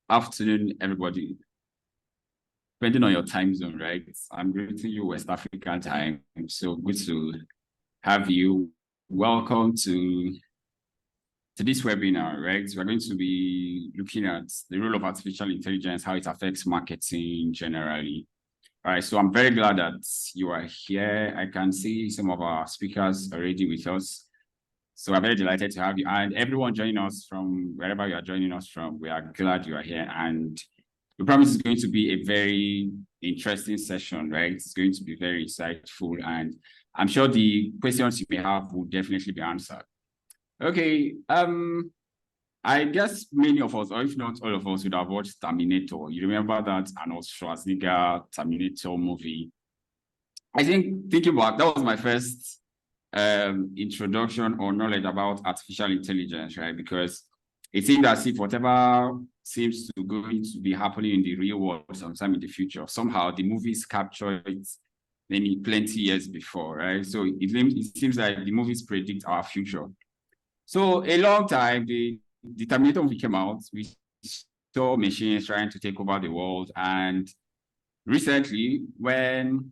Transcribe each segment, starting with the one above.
afternoon, everybody. Depending on your time zone, right? I'm greeting you West African time. So good to have you. Welcome to this webinar, right? We're going to be looking at the role of artificial intelligence, how it affects marketing generally. All right, so I'm very glad that you are here. I can see some of our speakers already with us. So I'm very delighted to have you. And everyone joining us from wherever you are joining us from, we are glad you are here. And we promise it's going to be a very interesting session, right? It's going to be very insightful. And I'm sure the questions you may have will definitely be answered. Okay, I guess many of us, or if not all of us, would have watched Terminator. You remember that Arnold Schwarzenegger Terminator movie? I think thinking back, that was my first introduction or knowledge about artificial intelligence, right? Because it seems as if whatever seems to going to be happening in the real world sometime in the future, somehow the movies capture it maybe plenty years before, right? So it seems like the movies predict our future. So a long time, the Terminator movie came out, we saw machines trying to take over the world. And recently, when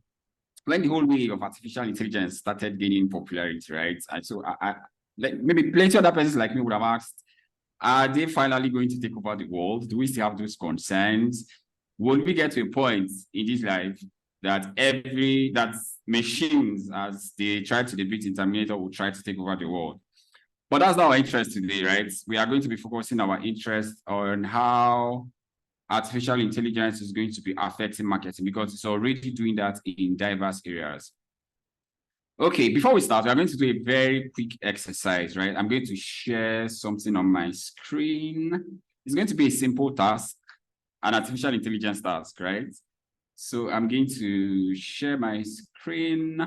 the whole wave of artificial intelligence started gaining popularity, right? And so like maybe plenty of other persons like me would have asked, are they finally going to take over the world? Do we still have those concerns? Will we get to a point in this life that machines, as they try to defeat in Terminator, will try to take over the world? But that's not our interest today, right? We are going to be focusing our interest on how artificial intelligence is going to be affecting marketing, because it's already doing that in diverse areas. Okay, before we start, we're going to do a very quick exercise, right? I'm going to share something on my screen. It's going to be a simple task, an artificial intelligence task, right? So I'm going to share my screen.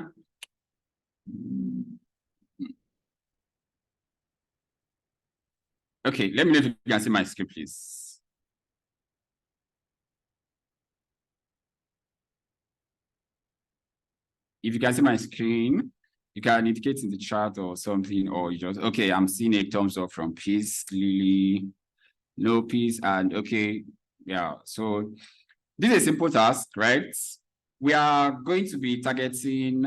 Okay, let me know if you can see my screen, please. If you can see my screen, you can indicate in the chat or something, or you just, okay, I'm seeing a thumbs up from Peace, Lily, no Peace, and okay, yeah. So this is a simple task, right? We are going to be targeting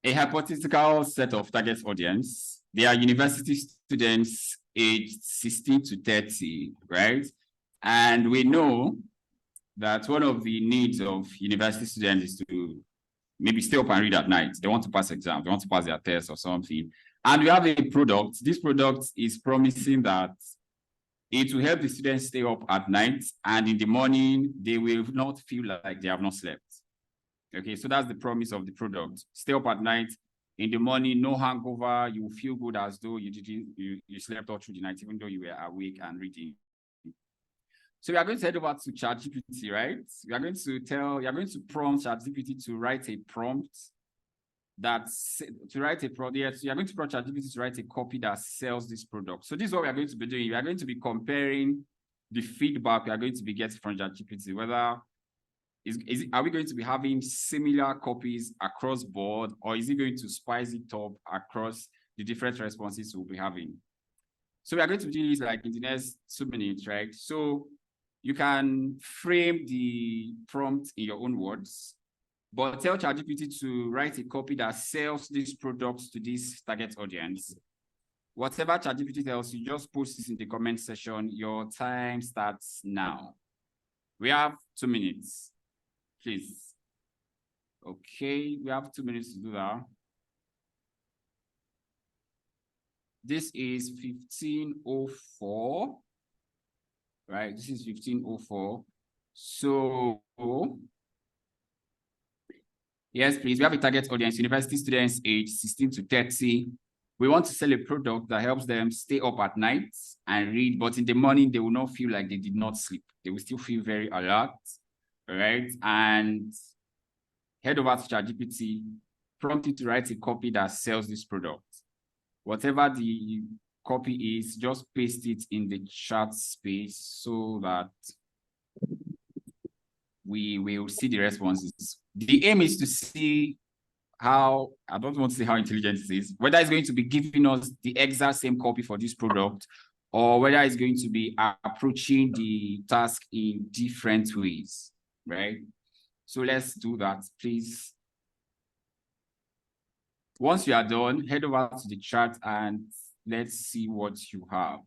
a hypothetical set of target audience. They are university students aged 16 to 30, right? And we know that one of the needs of university students is to maybe stay up and read at night. They want to pass exams, they want to pass their tests or something. And we have a product. This product is promising that it will help the students stay up at night, and in the morning, they will not feel like they have not slept. Okay, so that's the promise of the product. Stay up at night. In the morning, no hangover. You will feel good as though you slept all through the night, even though you were awake and reading. So we are going to head over to ChatGPT, right? You are going to prompt ChatGPT to write a prompt you are going to prompt ChatGPT to write a copy that sells this product. So this is what we are going to be doing. We are going to be comparing the feedback we are going to be getting from ChatGPT, whether are we going to be having similar copies across board, or is it going to spice it up across the different responses we'll be having? So we are going to do this like in the next 2 minutes, right? So you can frame the prompt in your own words, but tell ChatGPT to write a copy that sells these products to this target audience. Whatever ChatGPT tells you, just post this in the comment section. Your time starts now. We have 2 minutes, please. Okay, we have 2 minutes to do that. This is 15:04, right? This is 15:04. So yes, please. We have a target audience, university students aged 16 to 30. We want to sell a product that helps them stay up at night and read, but in the morning, they will not feel like they did not sleep. They will still feel very alert, right? And head over to ChatGPT, prompt it to write a copy that sells this product. Whatever the copy is, just paste it in the chat space so that we will see the responses. The aim is to see how, I don't want to say how intelligent it is, whether it's going to be giving us the exact same copy for this product, or whether it's going to be approaching the task in different ways, right? So let's do that, please. Once you are done, head over to the chat and let's see what you have.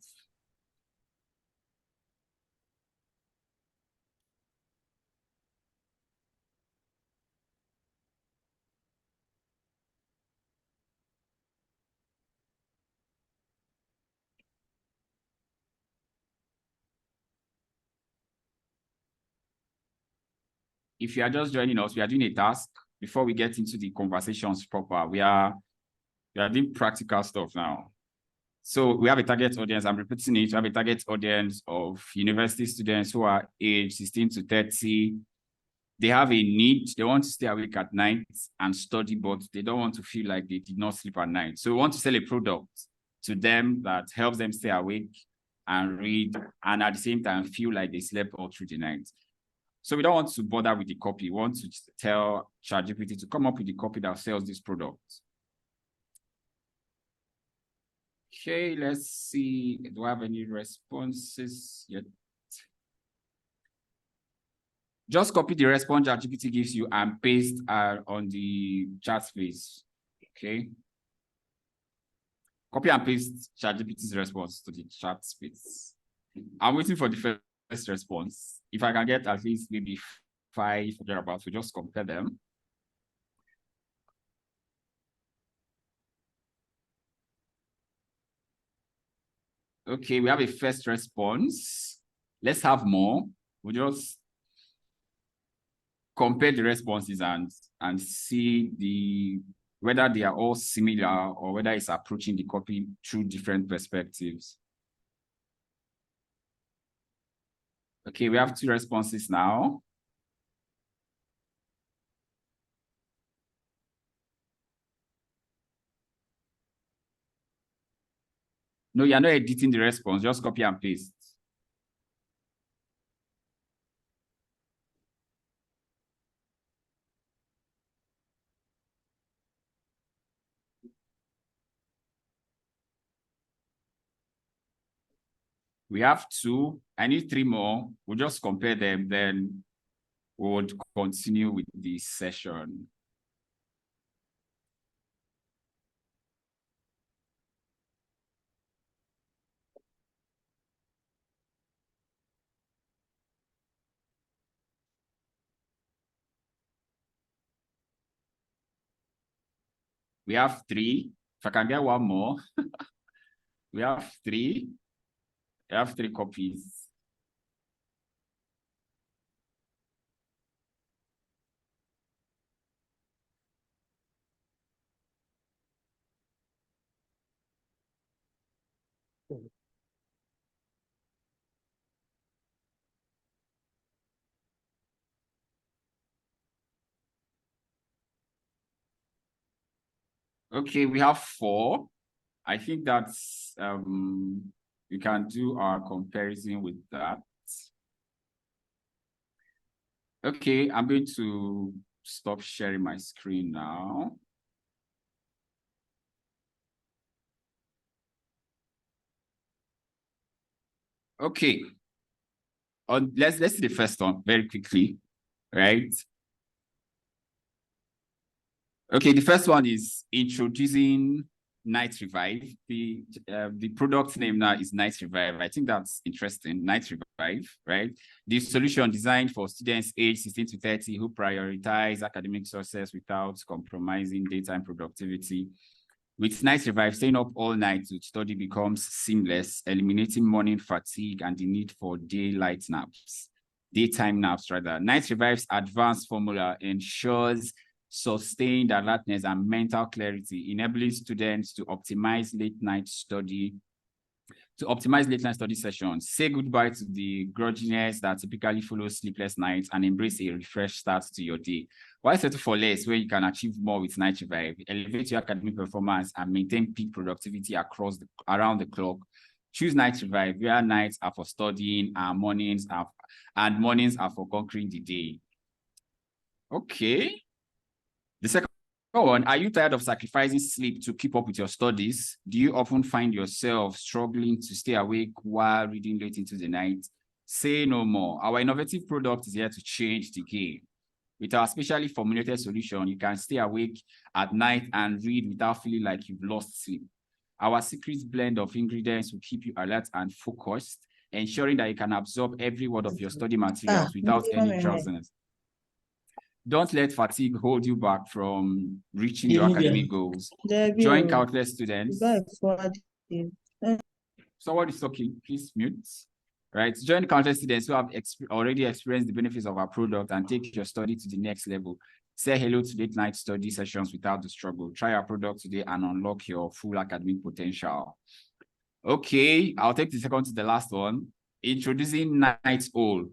If you are just joining us, we are doing a task before we get into the conversations proper. We are doing practical stuff now. So we have a target audience. I'm repeating it. We have a target audience of university students who are aged 16 to 30. They have a need. They want to stay awake at night and study, but they don't want to feel like they did not sleep at night. So we want to sell a product to them that helps them stay awake and read, and at the same time feel like they slept all through the night. So we don't want to bother with the copy. We want to tell ChatGPT to come up with the copy that sells this product. Okay, let's see. Do I have any responses yet? Just copy the response ChatGPT gives you and paste on the chat space. Okay. Copy and paste ChatGPT's response to the chat space. I'm waiting for the first response. If I can get at least maybe 5 or thereabouts, we just compare them. Okay, we have a first response. Let's have more. We'll just compare the responses and see whether they are all similar or whether it's approaching the copy through different perspectives. Okay, we have 2 responses now. No, you're not editing the response, just copy and paste. We have 2. I need 3 more. We'll just compare them, then we'll continue with this session. We have 3. If I can get 1 more, we have 3. We have 3 copies. Okay, we have 4. I think that's we can do our comparison with that. Okay, I'm going to stop sharing my screen now. Okay. Let's see the first one very quickly, right? Okay, the first one is introducing Night Revive. The product name now is Night Revive. I think that's interesting. Night Revive, right? The solution designed for students aged 16 to 30 who prioritize academic success without compromising daytime productivity. With Night Revive, staying up all night to study becomes seamless, eliminating morning fatigue and the need for daytime naps rather. Night Revive's advanced formula ensures sustained alertness and mental clarity, enabling students to optimize late night study sessions, say goodbye to the grogginess that typically follows sleepless nights, and embrace a refreshed start to your day. Why settle for less where you can achieve more with Night Revive, elevate your academic performance, and maintain peak productivity around the clock? Choose Night Revive, where nights are for studying and mornings are for conquering the day. Okay. The second Go on. Are you tired of sacrificing sleep to keep up with your studies? Do you often find yourself struggling to stay awake while reading late into the night? Say no more. Our innovative product is here to change the game. With our specially formulated solution, you can stay awake at night and read without feeling like you've lost sleep. Our secret blend of ingredients will keep you alert and focused, ensuring that you can absorb every word of your study materials without any drowsiness. Don't let fatigue hold you back from reaching your academic goals. Join countless students. Someone is talking, please mute. Right, join countless students who have already experienced the benefits of our product and take your study to the next level. Say hello to late night study sessions without the struggle. Try our product today and unlock your full academic potential. Okay, I'll take the second to the last one. Introducing Night Owl.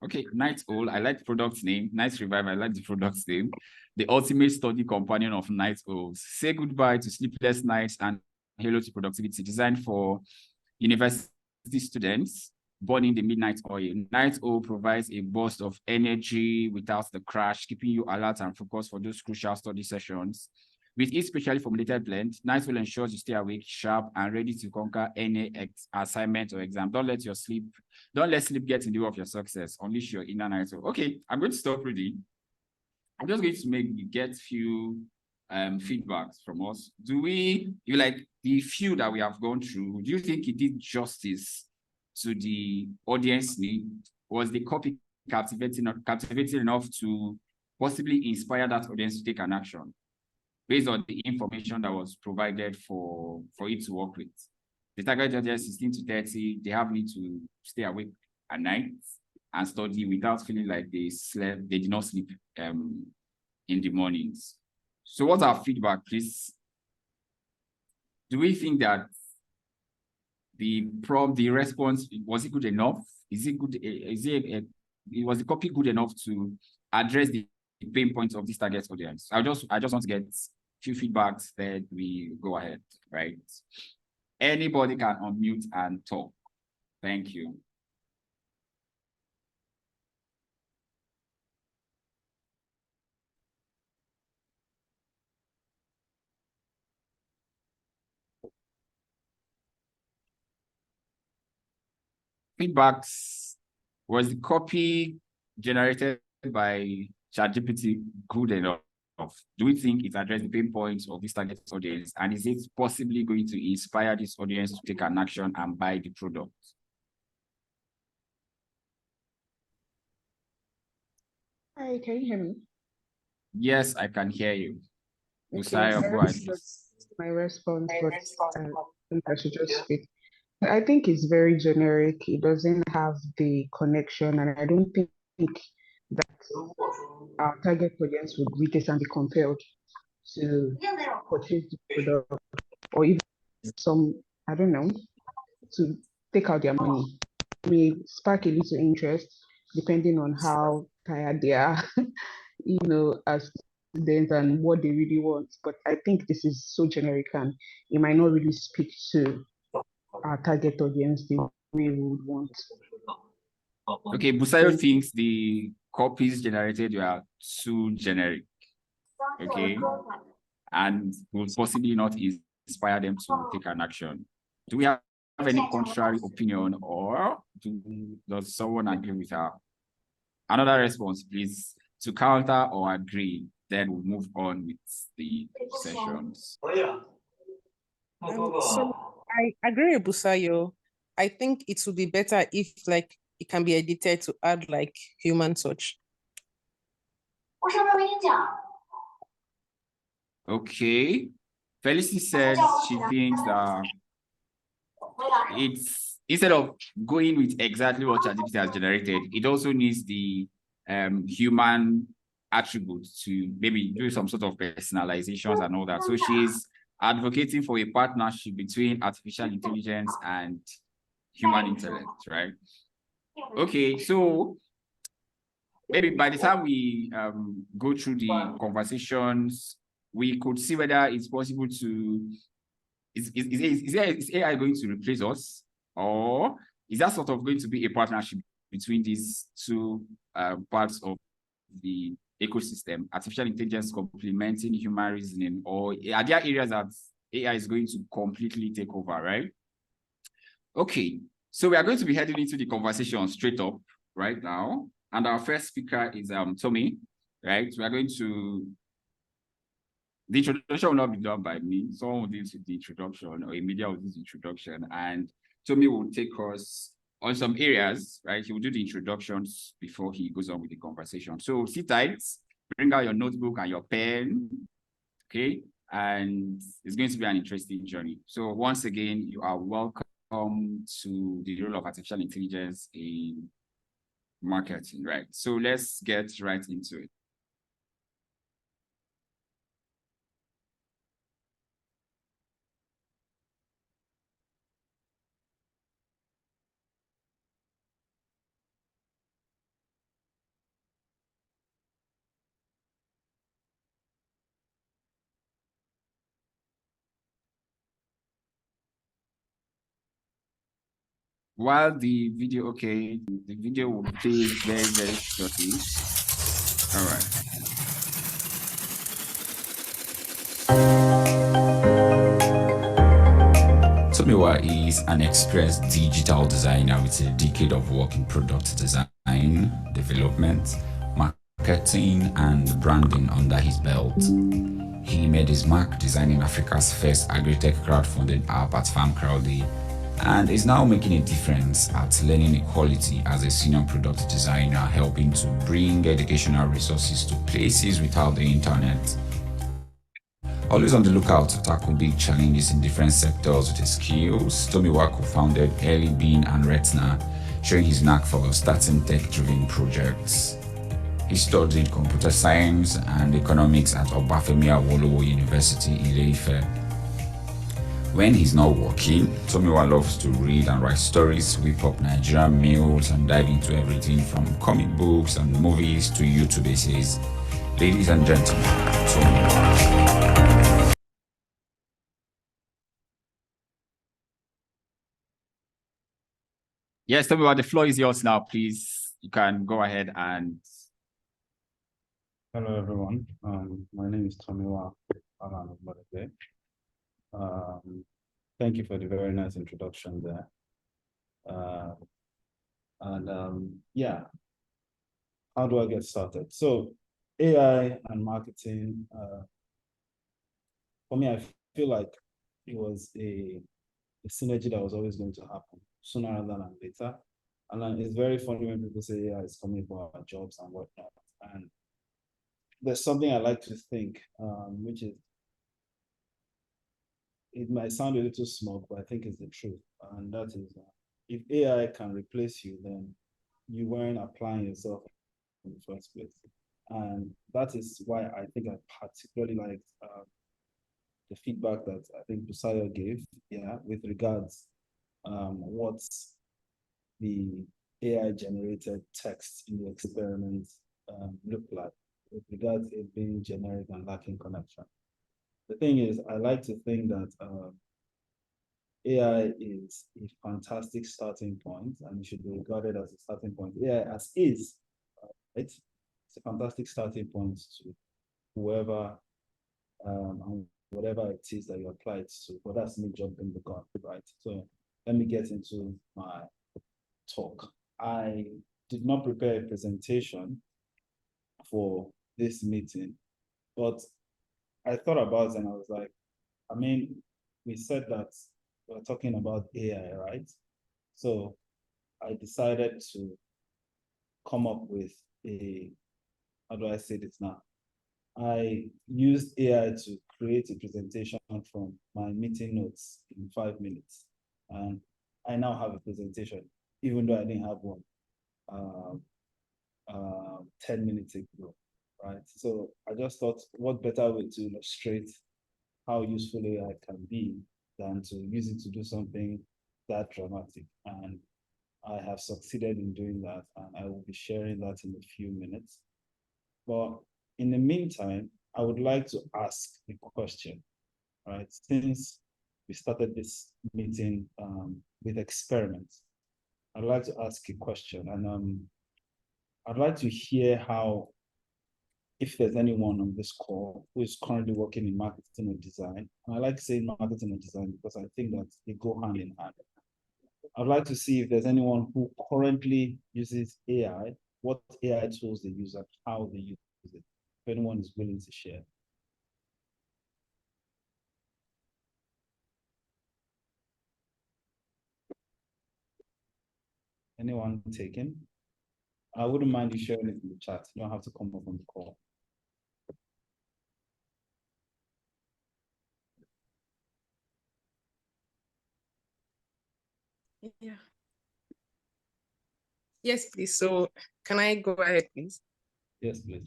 Okay, Night Owl, I like the product's name. Night Revive, I like the product's name. The ultimate study companion of night owls. Say goodbye to sleepless nights and hello to productivity. Designed for university students, born in the midnight oil. Night Owl provides a burst of energy without the crash, keeping you alert and focused for those crucial study sessions. With each specially formulated blend, Night Owl ensures you stay awake, sharp, and ready to conquer any assignment or exam. Don't let sleep get in the way of your success. Unleash your inner Night Owl. Okay, I'm going to stop reading. I'm just going to get few feedbacks from us. You like the few that we have gone through, do you think it did justice to the audience need? Was the copy captivating enough to possibly inspire that audience to take an action based on the information that was provided for it to work with? The target audience 16 to 30, they have need to stay awake at night and study without feeling like they did not sleep in the mornings. So what's our feedback, please? Do we think that the response, was it good enough? Was the copy good enough to address the pain points of this target audience? I just want to get a few feedbacks, then we go ahead, right? Anybody can unmute and talk. Thank you. Feedbacks. Was the copy generated by ChatGPT good enough? Do we think it addressed the pain points of this target audience? And is it possibly going to inspire this audience to take an action and buy the product? Hi, can you hear me? Yes, I can hear you. Okay, my response, but I think I should just speak. I think it's very generic. It doesn't have the connection, and I don't think that our target audience would read this and be compelled to purchase the product, or even I don't know, to take out their money. It may spark a little interest depending on how tired they are, as students and what they really want. But I think this is so generic and it might not really speak to our target audience the way we would want. Okay, Busayo thinks the copies generated were too generic. Okay, and will possibly not inspire them to take an action. Do we have any contrary opinion, or does someone agree with her? Another response, please, to counter or agree, then we'll move on with the sessions. So I agree with Busayo. I think it would be better if it can be edited to add human touch. Okay. Felicity says she thinks that it's, instead of going with exactly what ChatGPT has generated, it also needs the human attributes to maybe do some sort of personalizations and all that. So she's advocating for a partnership between artificial intelligence and human intellect, right? Okay, so maybe by the time we go through the conversations, we could see whether it's possible to, is AI going to replace us, or is that sort of going to be a partnership between these two parts of the ecosystem, artificial intelligence complementing human reasoning, or are there areas that AI is going to completely take over, right? Okay, so we are going to be heading into the conversation straight up right now. And our first speaker is Tommy, right? We are going to, the introduction will not be done by me. Someone will do the introduction, or a media will do the introduction, and Tommy will take us on some areas, right? He will do the introductions before he goes on with the conversation. So sit tight, bring out your notebook and your pen, okay? And it's going to be an interesting journey. So once again, you are welcome to the role of artificial intelligence in marketing, right? So let's get right into it. While the video, okay, the video will play very, very shortly. All right. Tomiwa is an experienced digital designer with a decade of work in product design, development, marketing, and branding under his belt. He made his mark designing Africa's first agri-tech crowdfunding app at FarmCrowdy, and is now making a difference at learning equality as a senior product designer, helping to bring educational resources to places without the internet. Always on the lookout to tackle big challenges in different sectors with his skills, Tomiwa co-founded Early Bean and Retna, showing his knack for starting tech-driven projects. He studied computer science and economics at Obafemi Awolowo University, Ile-Ife. When he's not working, Tomiwa loves to read and write stories, whip up Nigerian meals, and dive into everything from comic books and movies to YouTube essays. Ladies and gentlemen, Tomiwa. Yes, Tomiwa, the floor is yours now, please. You can go ahead and... Hello, everyone. My name is Tomiwa. Thank you for the very nice introduction there. Yeah, how do I get started? So AI and marketing, for me, I feel like it was a synergy that was always going to happen sooner rather than later. And it's very funny when people say AI is coming for our jobs and whatnot. And there's something I like to think, which is, it might sound a little smug, but I think it's the truth. And that is, if AI can replace you, then you weren't applying yourself in the first place. And that is why I think I particularly liked the feedback that I think Busayo gave, with regards what's the AI-generated text in the experiment look like, with regards to it being generic and lacking connection. The thing is, I like to think that AI is a fantastic starting point, and it should be regarded as a starting point. AI as is, right? It's a fantastic starting point to whoever and whatever it is that you apply it to. But that's me jumping the gun, right? So let me get into my talk. I did not prepare a presentation for this meeting, but I thought about it and I was like, I mean, we said that we're talking about AI, right? So I decided to come up with how do I say this now? I used AI to create a presentation from my meeting notes in 5 minutes. And I now have a presentation, even though I didn't have one 10 minutes ago, right? So I just thought, what better way to illustrate how useful AI can be than to use it to do something that dramatic. And I have succeeded in doing that, and I will be sharing that in a few minutes. But in the meantime, I would like to ask a question, right? Since we started this meeting with experiments, I'd like to ask a question, and I'd like to hear how if there's anyone on this call who is currently working in marketing or design, and I like saying marketing and design because I think that they go hand in hand. I'd like to see if there's anyone who currently uses AI, what AI tools they use and how they use it. If anyone is willing to share. Anyone taken? I wouldn't mind you sharing it in the chat. You don't have to come up on the call. Yeah. Yes, please. So can I go ahead, please? Yes, please.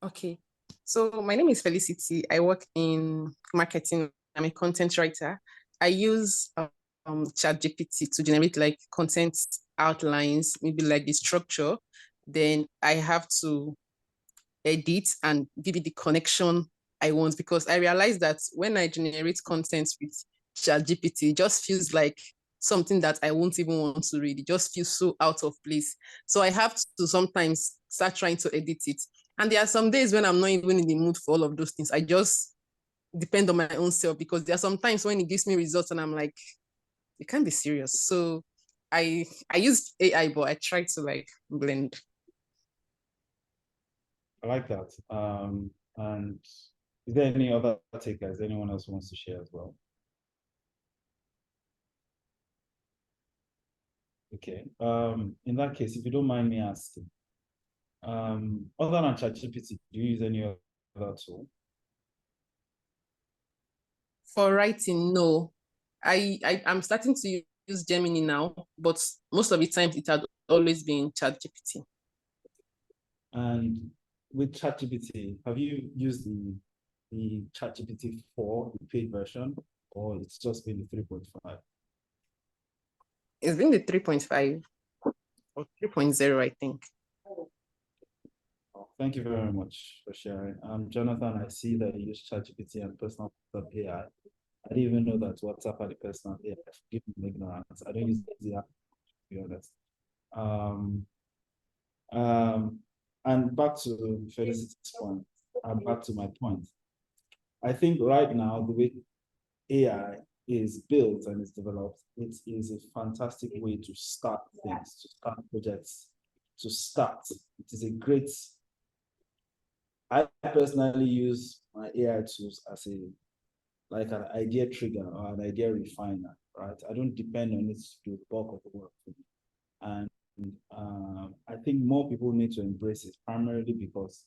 Okay. So my name is Felicity. I work in marketing. I'm a content writer. I use ChatGPT to generate like content outlines, maybe like the structure. Then I have to edit and give it the connection I want, because I realize that when I generate content with ChatGPT, it just feels like something that I won't even want to read. It just feels so out of place. So I have to sometimes start trying to edit it. And there are some days when I'm not even in the mood for all of those things. I just depend on my own self, because there are some times when it gives me results and I'm like, you can't be serious. So I use AI, but I try to like blend. I like that. And is there any other takers? Anyone else wants to share as well? Okay. In that case, if you don't mind me asking, other than ChatGPT, do you use any other tool? For writing, no. I'm starting to use Gemini now, but most of the times it had always been ChatGPT. And with ChatGPT, have you used the ChatGPT 4, the paid version, or it's just been the 3.5? It's been the 3.5 or 3.0, I think. Thank you very much for sharing. Jonathan, I see that you use ChatGPT and personal AI. I didn't even know that WhatsApp had a personal AI. Forgive me ignorance. I don't use the app, to be honest. And back to Felicity's point, and back to my point. I think right now, the way AI is built and is developed, it is a fantastic way to start things, to start projects, to start. It is a great. I personally use my AI tools as like an idea trigger or an idea refiner, right? I don't depend on it to do the bulk of the work for me. And I think more people need to embrace it, primarily because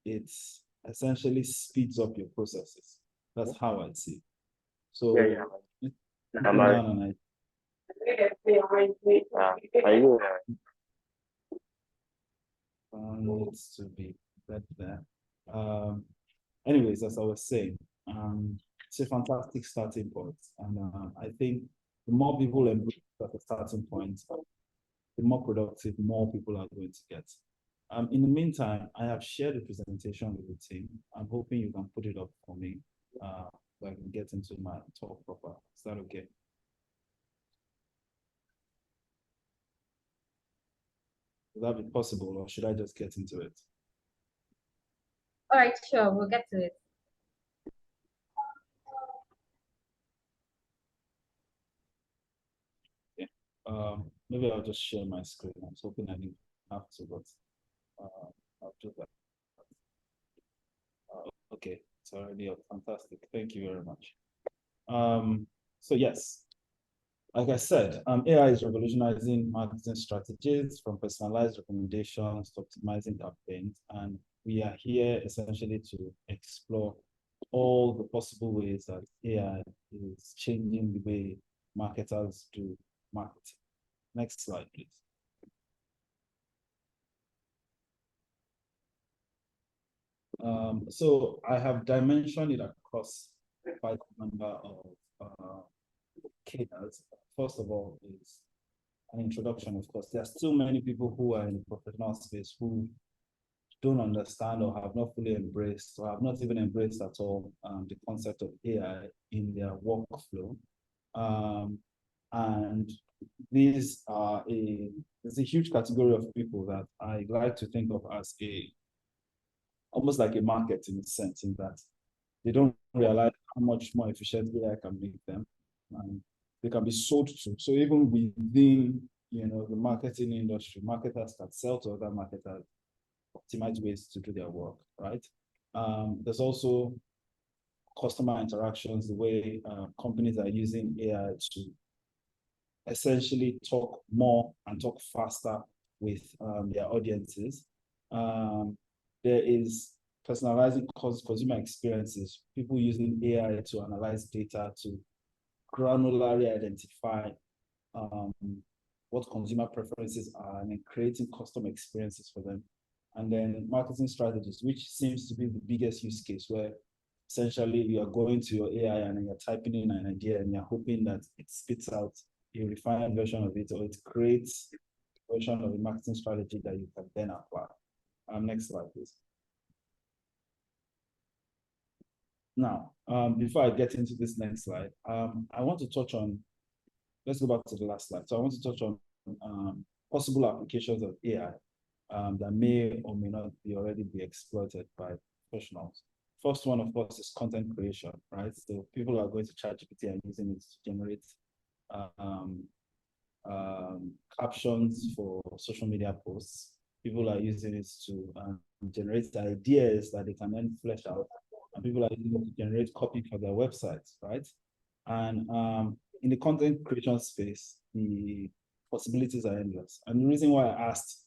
it essentially speeds up your processes. That's how I see it. So Yeah. Needs to be read there. Anyways, as I was saying, it's a fantastic starting point, and I think the more people embrace at the starting point, the more productive more people are going to get. In the meantime, I have shared the presentation with the team. I'm hoping you can put it up for me so I can get into my talk proper. Is that okay? Will that be possible, or should I just get into it? All right, sure, we'll get to it. Maybe I'll just share my screen. I was hoping I didn't have to, but I'll do that. Okay, it's already up. Fantastic. Thank you very much. So yes, like I said, AI is revolutionizing marketing strategies, from personalized recommendations to optimizing campaigns, and we are here essentially to explore all the possible ways that AI is changing the way marketers do marketing. Next slide, please. So I have dimensioned it across quite a number of cadres. First of all, is an introduction. Of course, there are still many people who are in the professional space who don't understand or have not fully embraced, or have not even embraced at all, the concept of AI in their workflow. And these are there's a huge category of people that I like to think of as almost like a market in a sense, in that they don't realize how much more efficient AI can make them, and they can be sold to. So even within, you know, the marketing industry, marketers can sell to other marketers, optimize ways to do their work, right? There's also customer interactions, the way companies are using AI to essentially talk more and talk faster with their audiences. There is personalizing consumer experiences, people using AI to analyze data to granularly identify what consumer preferences are and then creating custom experiences for them. And then marketing strategies, which seems to be the biggest use case, where essentially you are going to your AI and you're typing in an idea and you're hoping that it spits out a refined version of it, or it creates a version of a marketing strategy that you can then apply. Next slide, please. Now, before I get into this next slide, I want to touch on, let's go back to the last slide. So I want to touch on possible applications of AI that may or may not already be exploited by professionals. First one, of course, is content creation, right? So people are going to ChatGPT and using it to generate captions for social media posts. People are using it to generate ideas that they can then flesh out. And people are using it to generate copy for their websites, right? And in the content creation space, the possibilities are endless. And the reason why I asked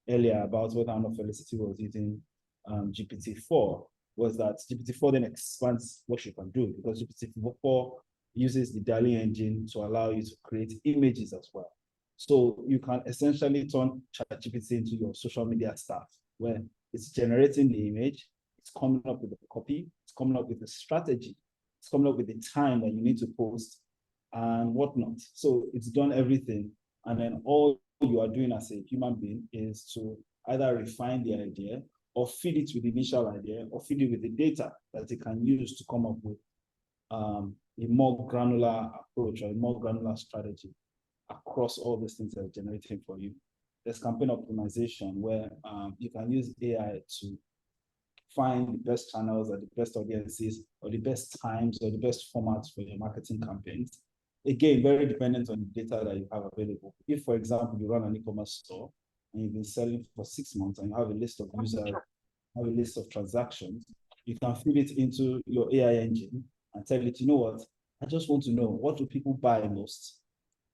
earlier about whether or not Felicity was using GPT-4 was that GPT-4 then expands what you can do, because GPT-4 uses the DALL-E engine to allow you to create images as well. So you can essentially turn ChatGPT into your social media staff, where it's generating the image, it's coming up with a copy, it's coming up with a strategy, it's coming up with the time that you need to post and whatnot. So it's done everything. And then all you are doing as a human being is to either refine the idea or feed it with the initial idea or feed it with the data that it can use to come up with a more granular approach or a more granular strategy across all these things that are generating for you. There's campaign optimization, where you can use AI to find the best channels or the best audiences or the best times or the best formats for your marketing campaigns. Again, very dependent on the data that you have available. If, for example, you run an e-commerce store and you've been selling for 6 months and you have a list of users, have a list of transactions, you can feed it into your AI engine and tell it, you know what, I just want to know, what do people buy most?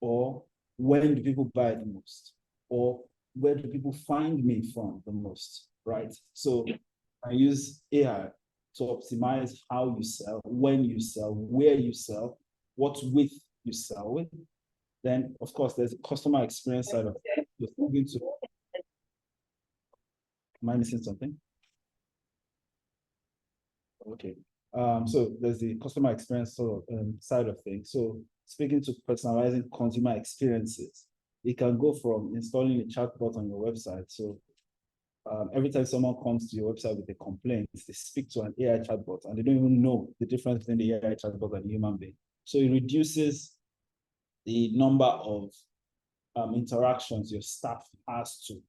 Or when do people buy the most? Or where do people find me from the most, right? So I use AI to optimize how you sell, when you sell, where you sell, what width you sell with. Then, of course, there's a customer experience side of it. Am I missing something? Okay. So there's the customer experience side of things. So speaking to personalizing consumer experiences, it can go from installing a chatbot on your website. So every time someone comes to your website with a complaint, they speak to an AI chatbot and they don't even know the difference between the AI chatbot and the human being. So it reduces the number of interactions your staff has to,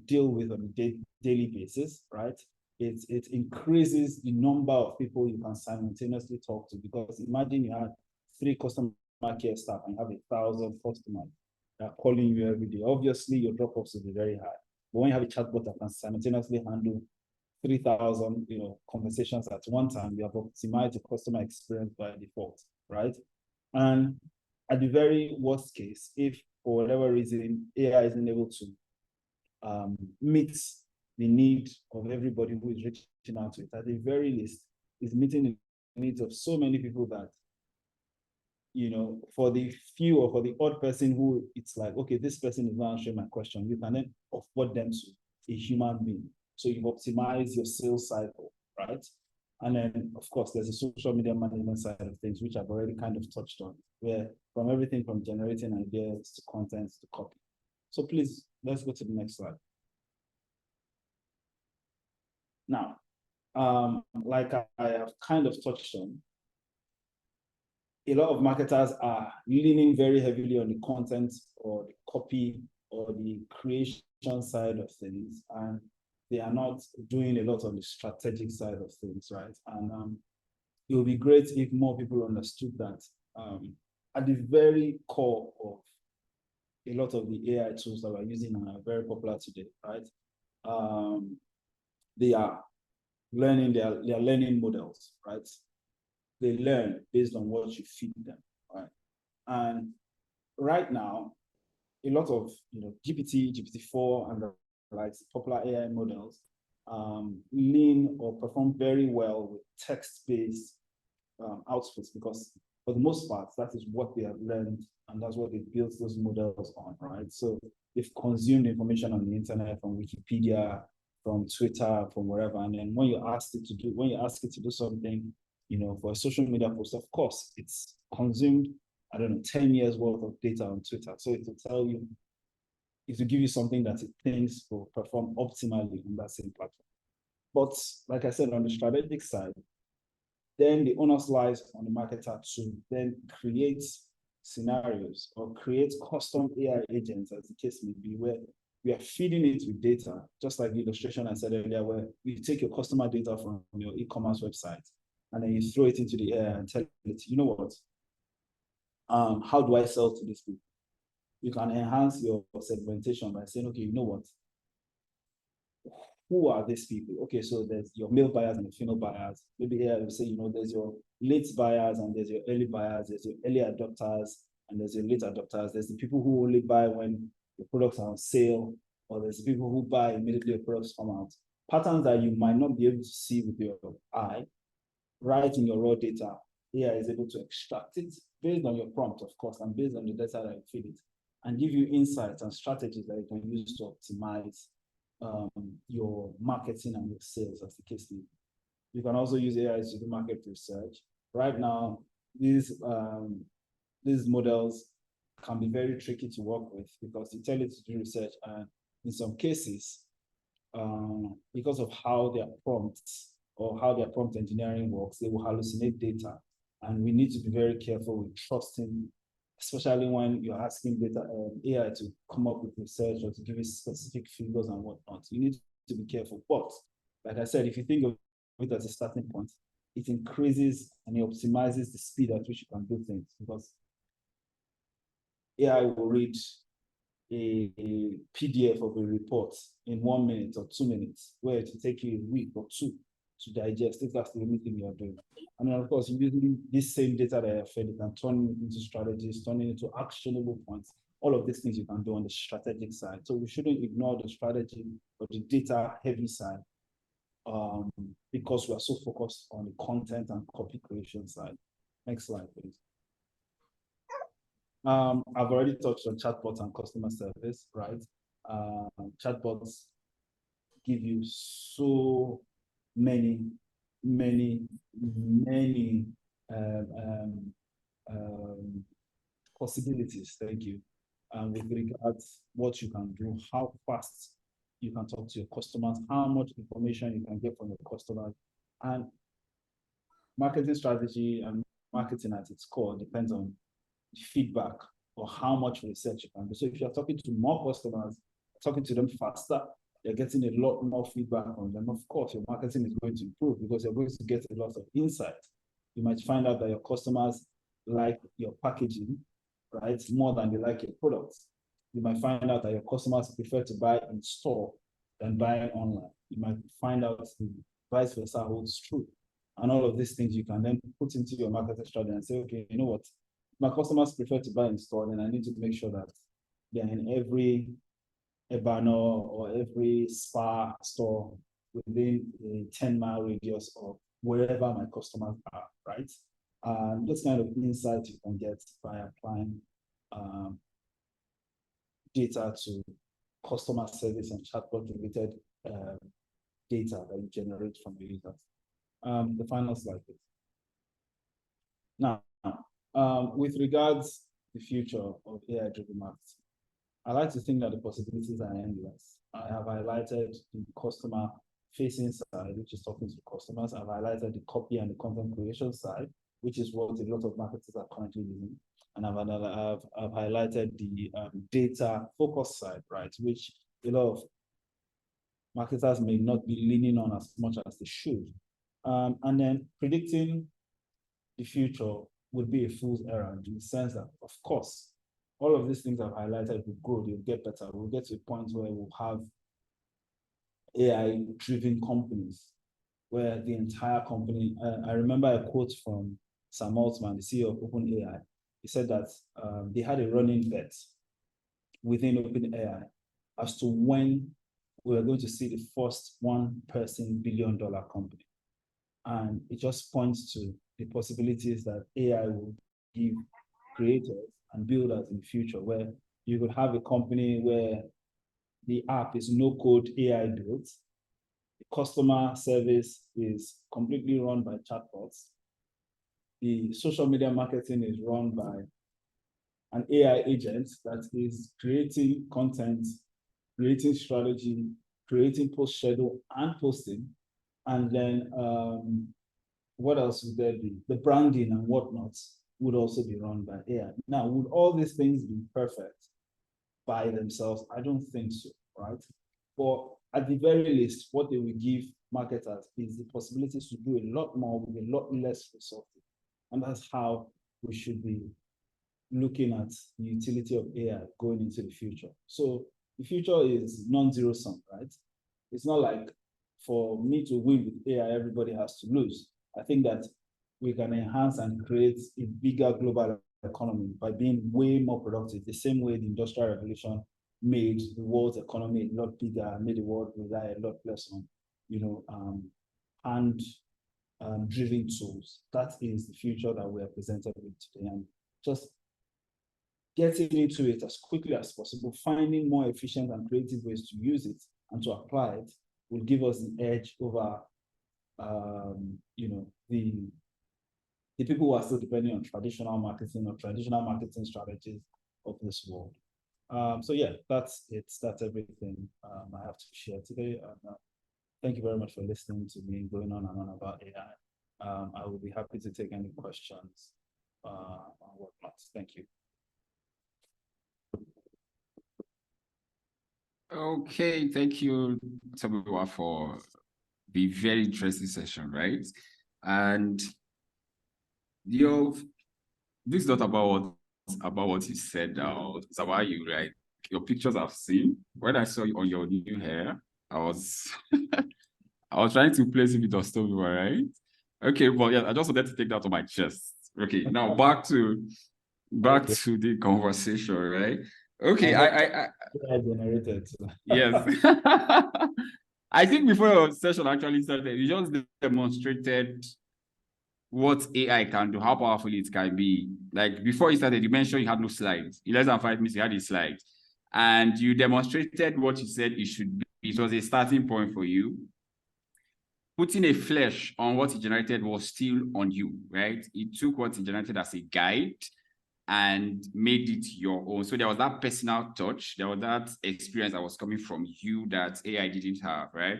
deal with on a daily basis, right? It increases the number of people you can simultaneously talk to, because imagine you had 3 customer care staff and you have 1,000 customers that are calling you every day. Obviously, your drop-offs will be very high. But when you have a chatbot that can simultaneously handle 3,000 conversations at one time, you have optimized the customer experience by default, right? And at the very worst case, if for whatever reason AI isn't able to meet the need of everybody who is reaching out to it, at the very least, is meeting the needs of so many people that, for the few or for the odd person who it's like, okay, this person is not answering my question, you can then afford them to a human being. So you optimize your sales cycle, right? And then, of course, there's a social media management side of things, which I've already kind of touched on, where from everything from generating ideas to content to copy. So please, let's go to the next slide. Now, like I have kind of touched on, a lot of marketers are leaning very heavily on the content or the copy or the creation side of things. And they are not doing a lot on the strategic side of things, right? And it would be great if more people understood that at the very core of a lot of the AI tools that we're using and are very popular today, right? They are learning, they are learning models, right? They learn based on what you feed them, right? And right now, a lot of GPT, GPT-4, and the like popular AI models lean or perform very well with text-based outputs, because for the most part, that is what they have learned, and that's what they built those models on, right? So they've consumed information on the internet, from Wikipedia, from Twitter, from wherever, and then when you ask it to do something, for a social media post, of course, it's consumed, I don't know, 10 years worth of data on Twitter. So it will tell you, it will give you something that it thinks will perform optimally on that same platform. But like I said, on the strategic side, then the onus lies on the marketer to then create scenarios or create custom AI agents, as the case may be, where we are feeding it with data, just like the illustration I said earlier, where you take your customer data from your e-commerce website, and then you throw it into the AI and tell it, you know what, how do I sell to these people? You can enhance your segmentation by saying, okay, you know what, who are these people? Okay, so there's your male buyers and the female buyers. Maybe here you say, there's your late buyers and there's your early buyers, there's your early adopters and there's your late adopters. There's the people who only buy when the products are on sale, or there's the people who buy immediately the products come out. Patterns that you might not be able to see with your eye, right in your raw data, AI is able to extract it based on your prompt, of course, and based on the data that you feed it, and give you insights and strategies that you can use to optimize your marketing and your sales, as the case may be. You can also use AI to do market research. Right now, these models can be very tricky to work with, because you tell it to do research, and in some cases, because of how their prompts or how their prompt engineering works, they will hallucinate data. And we need to be very careful with trusting, especially when you're asking data AI to come up with research or to give you specific figures and whatnot. You need to be careful. But like I said, if you think of it as a starting point, it increases and it optimizes the speed at which you can do things, because AI will read a PDF of a report in 1 minute or 2 minutes, where it will take you a week or two to digest, if that's the only thing you're doing. And then, of course, using this same data that I fed, you can turn it into strategies, turn it into actionable points. All of these things you can do on the strategic side. So we shouldn't ignore the strategy or the data heavy side, because we are so focused on the content and copy creation side. Next slide, please. I've already touched on chatbots and customer service, right? Chatbots give you so many possibilities. Thank you. With regards what you can do, how fast you can talk to your customers, how much information you can get from your customers, and marketing strategy and marketing at its core depends on feedback or how much research you can do. So if you're talking to more customers, talking to them faster, you're getting a lot more feedback from them. Of course, your marketing is going to improve, because you're going to get a lot of insight. You might find out that your customers like your packaging, right, more than they like your products. You might find out that your customers prefer to buy in store than buying online. You might find out the vice versa holds true. And all of these things you can then put into your marketing strategy and say, okay, you know what? My customers prefer to buy in store, and I need to make sure that they're in every Ebano or every Spa store within a 10-mile radius of wherever my customers are, right? Those kind of insights you can get by applying data to customer service and chatbot related data that you generate from the users. The final slide, please. Now, with regards to the future of AI-driven marketing, I like to think that the possibilities are endless. I have highlighted the customer-facing side, which is talking to customers. I've highlighted the copy and the content creation side, which is what a lot of marketers are currently using. And I've highlighted the data focus side, right, which a lot of marketers may not be leaning on as much as they should. And then predicting the future would be a fool's errand in the sense that, of course, all of these things I've highlighted will grow, they'll get better. We'll get to a point where we'll have AI-driven companies where the entire company, I remember a quote from Sam Altman, the CEO of OpenAI. He said that they had a running bet within OpenAI as to when we are going to see the first one-person billion-dollar company. And it just points to the possibilities that AI will give creators and builders in the future, where you could have a company where the app is no-code AI built, the customer service is completely run by chatbots, the social media marketing is run by an AI agent that is creating content, creating strategy, creating post schedule and posting. And then what else would there be? The branding and whatnot would also be run by AI. Now, would all these things be perfect by themselves? I don't think so, right? But at the very least, what they will give marketers is the possibilities to do a lot more with a lot less resources. And that's how we should be looking at the utility of AI going into the future. So the future is non-zero sum, right? It's not like for me to win with AI, everybody has to lose. I think that we can enhance and create a bigger global economy by being way more productive, the same way the Industrial Revolution made the world's economy a lot bigger, made the world rely a lot less on, driven tools. That is the future that we are presented with today. And just getting into it as quickly as possible, finding more efficient and creative ways to use it and to apply it will give us the edge over, the people who are still depending on traditional marketing or traditional marketing strategies of this world. So yeah, that's it. That's everything I have to share today. Thank you very much for listening to me going on and on about AI. I will be happy to take any questions on whatnot. Thank you. Okay, thank you, Tomiwa, for the very interesting session, right? And this is not about what you said now, it's about you, right? Your pictures I've seen. When I saw you on your new hair, I was I was trying to place it with Tomiwa, right? Okay, but yeah, I just wanted to take that on my chest. Okay, now back to the conversation, right? Okay, I generated. yes. I think before your session actually started, you just demonstrated what AI can do, how powerful it can be. Like before you started, you mentioned you had no slides. In less than 5 minutes, you had a slide. And you demonstrated what you said it should be. It was a starting point for you. Putting a flesh on what it generated was still on you, right? It took what it generated as a guide and made it your own. So there was that personal touch, there was that experience that was coming from you that AI didn't have, right?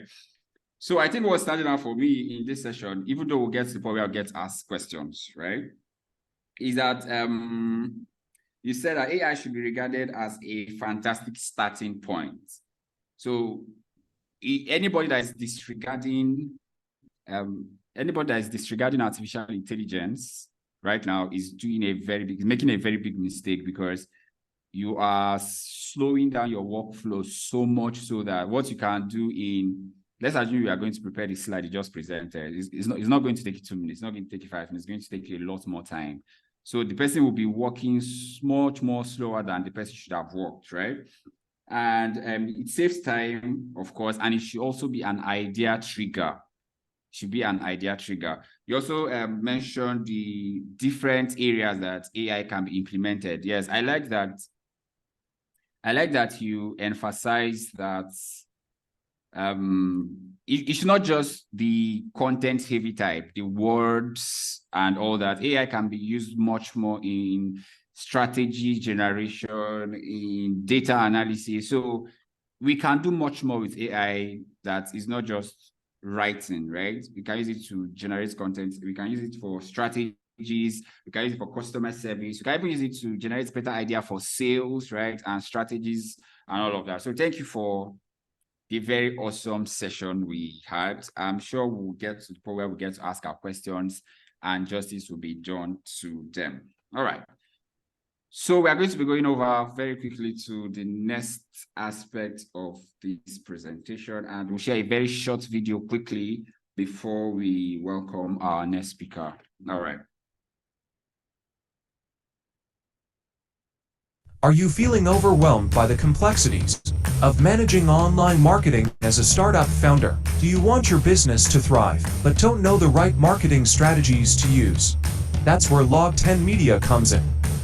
So I think what's standing out for me in this session, even though we'll get to the point where I'll get asked questions, right, is that you said that AI should be regarded as a fantastic starting point. So anybody that is disregarding artificial intelligence right now is making a very big mistake, because you are slowing down your workflow so much so that what you can do in, let's assume you are going to prepare the slide you just presented, it's not going to take you 2 minutes, it's not going to take you 5 minutes, it's going to take you a lot more time. So the person will be working much more slower than the person should have worked, right? And it saves time, of course, and it should also be an idea trigger. You also mentioned the different areas that AI can be implemented. Yes, I like that you emphasize that it's not just the content heavy type, the words and all that. AI can be used much more in strategy generation, in data analysis. So we can do much more with AI that is not just writing, right? We can use it to generate content. We can use it for strategies. We can use it for customer service. We can even use it to generate better idea for sales, right? And strategies and all of that. So thank you for the very awesome session we had. I'm sure we'll get to the point where we get to ask our questions and justice will be done to them. All right. So we are going to be going over very quickly to the next aspect of this presentation, and we'll share a very short video quickly before we welcome our next speaker. All right. Are you feeling overwhelmed by the complexities of managing online marketing as a startup founder? Do you want your business to thrive, but don't know the right marketing strategies to use? That's where Log10 Media comes in.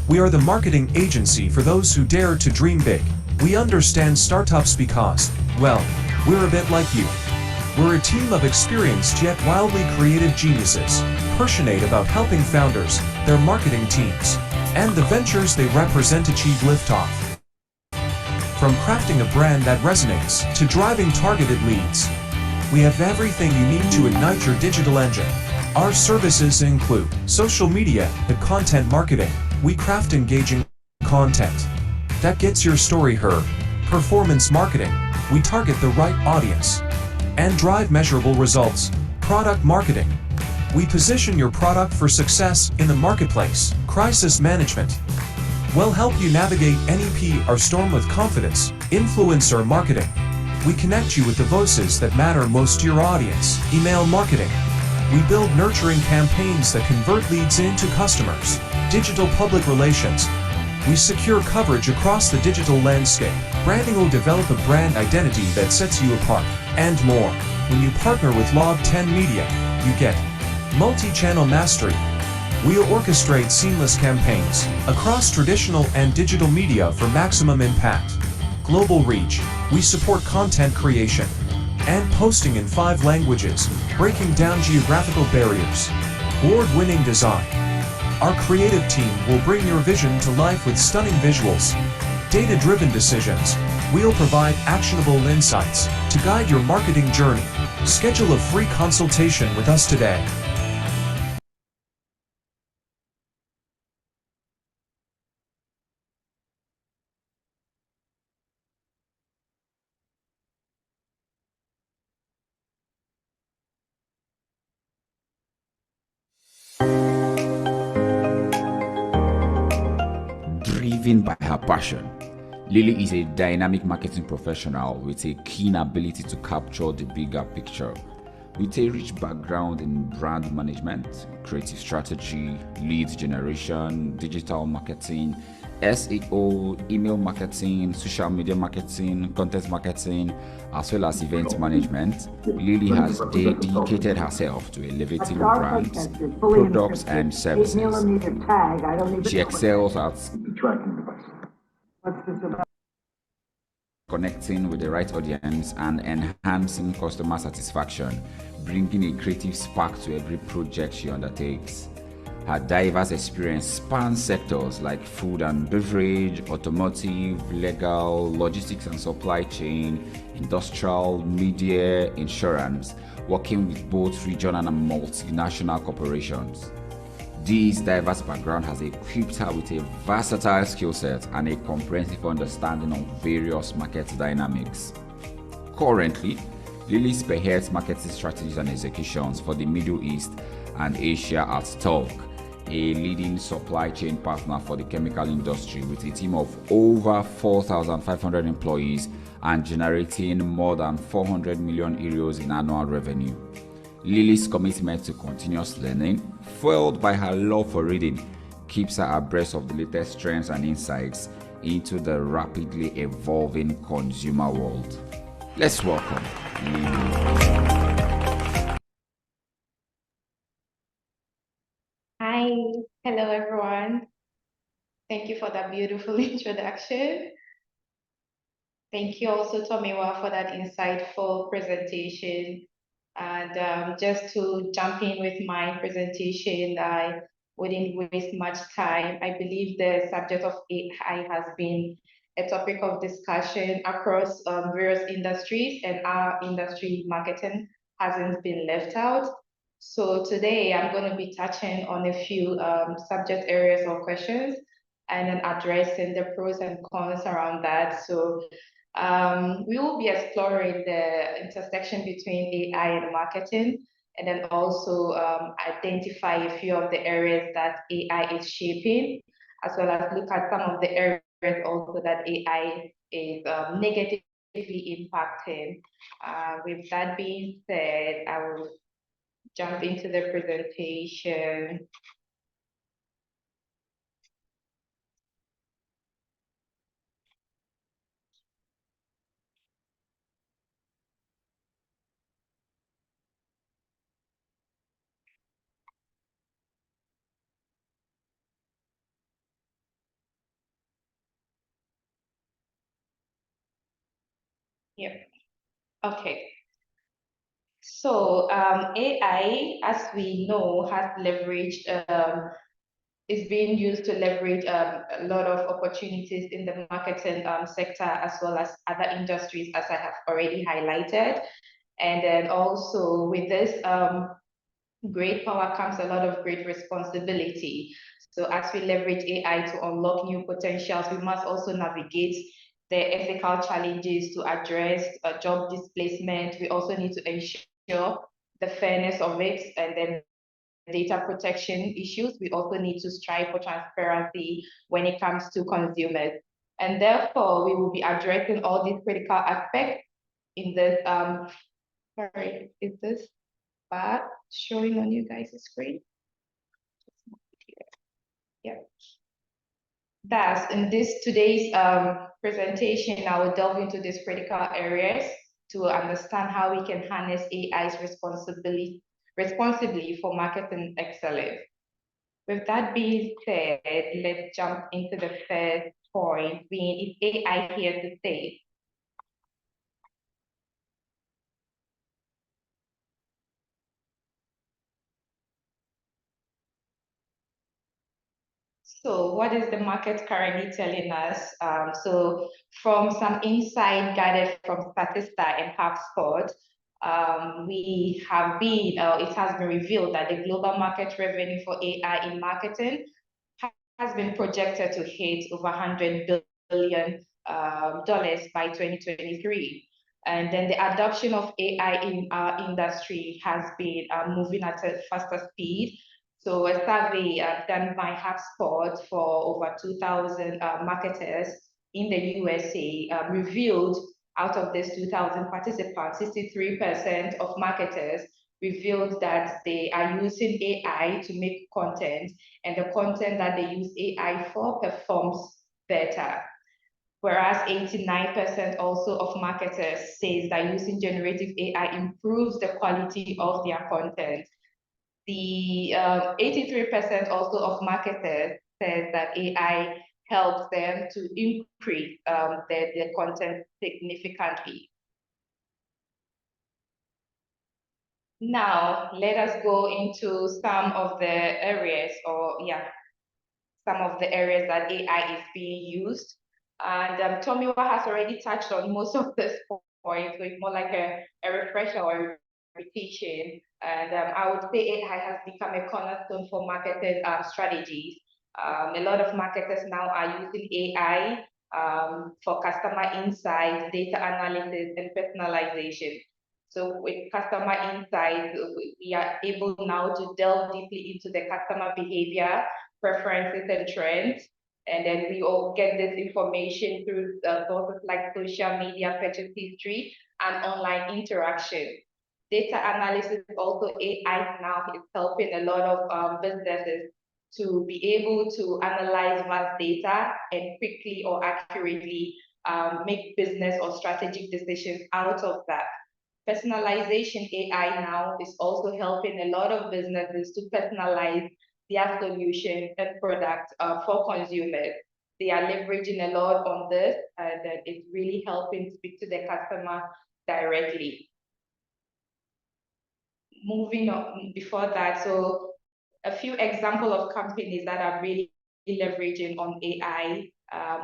We are the marketing agency for those who dare to dream big. We understand startups because, well, we're a bit like you. We're a team of experienced yet wildly creative geniuses, passionate about helping founders, their marketing teams, and the ventures they represent achieve liftoff. From crafting a brand that resonates to driving targeted leads, we have everything you need to ignite your digital engine. Our services include social media and content marketing. We craft engaging content that gets your story heard. Performance marketing. We target the right audience and drive measurable results. Product marketing. We position your product for success in the marketplace. Crisis management. We'll help you navigate any PR storm with confidence. Influencer marketing. We connect you with the voices that matter most to your audience. Email marketing. We build nurturing campaigns that convert leads into customers. Digital public relations. We secure coverage across the digital landscape. Branding will develop a brand identity that sets you apart, and more. When you partner with Log10 Media, you get multi-channel mastery. We orchestrate seamless campaigns across traditional and digital media for maximum impact. Global reach. We support content creation and posting in 5 languages, breaking down geographical barriers. Award-winning design. Our creative team will bring your vision to life with stunning visuals. Data-driven decisions. We'll provide actionable insights to guide your marketing journey. Schedule a free consultation with us today. Driven by her passion, Lily is a dynamic marketing professional with a keen ability to capture the bigger picture. With a rich background in brand management, creative strategy, lead generation, digital marketing, SEO, email marketing, social media marketing, content marketing, as well as event management, Lily has dedicated herself to elevating brands, products, and services. She excels at connecting with the right audience and enhancing customer satisfaction, bringing a creative spark to every project she undertakes. Her diverse experience spans sectors like food and beverage, automotive, legal, logistics and supply chain, industrial, media, insurance, working with both regional and multinational corporations. This diverse background has equipped her with a versatile skill set and a comprehensive understanding of various market dynamics. Currently, Lily spearheads marketing strategies and executions for the Middle East and Asia at Tulk, a leading supply chain partner for the chemical industry with a team of over 4,500 employees and generating more than 400 million euros in annual revenue. Lily's commitment to continuous learning, fueled by her love for reading, keeps her abreast of the latest trends and insights into the rapidly evolving consumer world. Let's welcome Lily. Hi, hello everyone. Thank you for that beautiful introduction. Thank you also, Tomiwa, for that insightful presentation. And just to jump in with my presentation, I wouldn't waste much time. I believe the subject of AI has been a topic of discussion across various industries, and our industry, marketing, hasn't been left out. So today I'm going to be touching on a few subject areas or questions and then addressing the pros and cons around that. So We will be exploring the intersection between AI and marketing, and then also identify a few of the areas that AI is shaping, as well as look at some of the areas also that AI is negatively impacting. With that being said, I will jump into the presentation. Yep. Okay. So AI, as we know, has leveraged, is being used to leverage a lot of opportunities in the marketing sector, as well as other industries, as I have already highlighted. And then also with this great power comes a lot of great responsibility. So as we leverage AI to unlock new potentials, we must also navigate the ethical challenges to address job displacement. We also need to ensure the fairness of it, and then data protection issues. We also need to strive for transparency when it comes to consumers. And therefore, we will be addressing all these critical aspects in this, sorry, is this bar showing on you guys' screen? Yeah. Thus, in this today's presentation, I will delve into these critical areas to understand how we can harness AI's responsibly for marketing excellence. With that being said, let's jump into the first point, being, is AI here to stay? So what is the market currently telling us? So from some insight gathered from Statista and HubSpot, we have been, it has been revealed that the global market revenue for AI in marketing has been projected to hit over $100 billion by 2023. And then the adoption of AI in our industry has been moving at a faster speed. So a survey done by HubSpot for over 2,000 marketers in the USA revealed out of these 2,000 participants, 63% of marketers revealed that they are using AI to make content, and the content that they use AI for performs better. Whereas 89% also of marketers says that using generative AI improves the quality of their content. The 83% also of marketers says that AI helps them to increase their content significantly. Now, let us go into some of the areas, some of the areas that AI is being used. And Tomiwa has already touched on most of this points, so it's more like a refresher or a repetition. And I would say AI has become a cornerstone for marketing strategies. A lot of marketers now are using AI for customer insights, data analysis, and personalization. So with customer insights, we are able now to delve deeply into the customer behavior, preferences, and trends. And then we all get this information through sources like social media, purchase history, and online interaction. Data analysis, also AI now is helping a lot of businesses to be able to analyze vast data and quickly or accurately make business or strategic decisions out of that. Personalization AI now is also helping a lot of businesses to personalize their solution and product for consumers. They are leveraging a lot on this, and it's really helping speak to the customer directly. Moving on before that, so a few examples of companies that are really leveraging on AI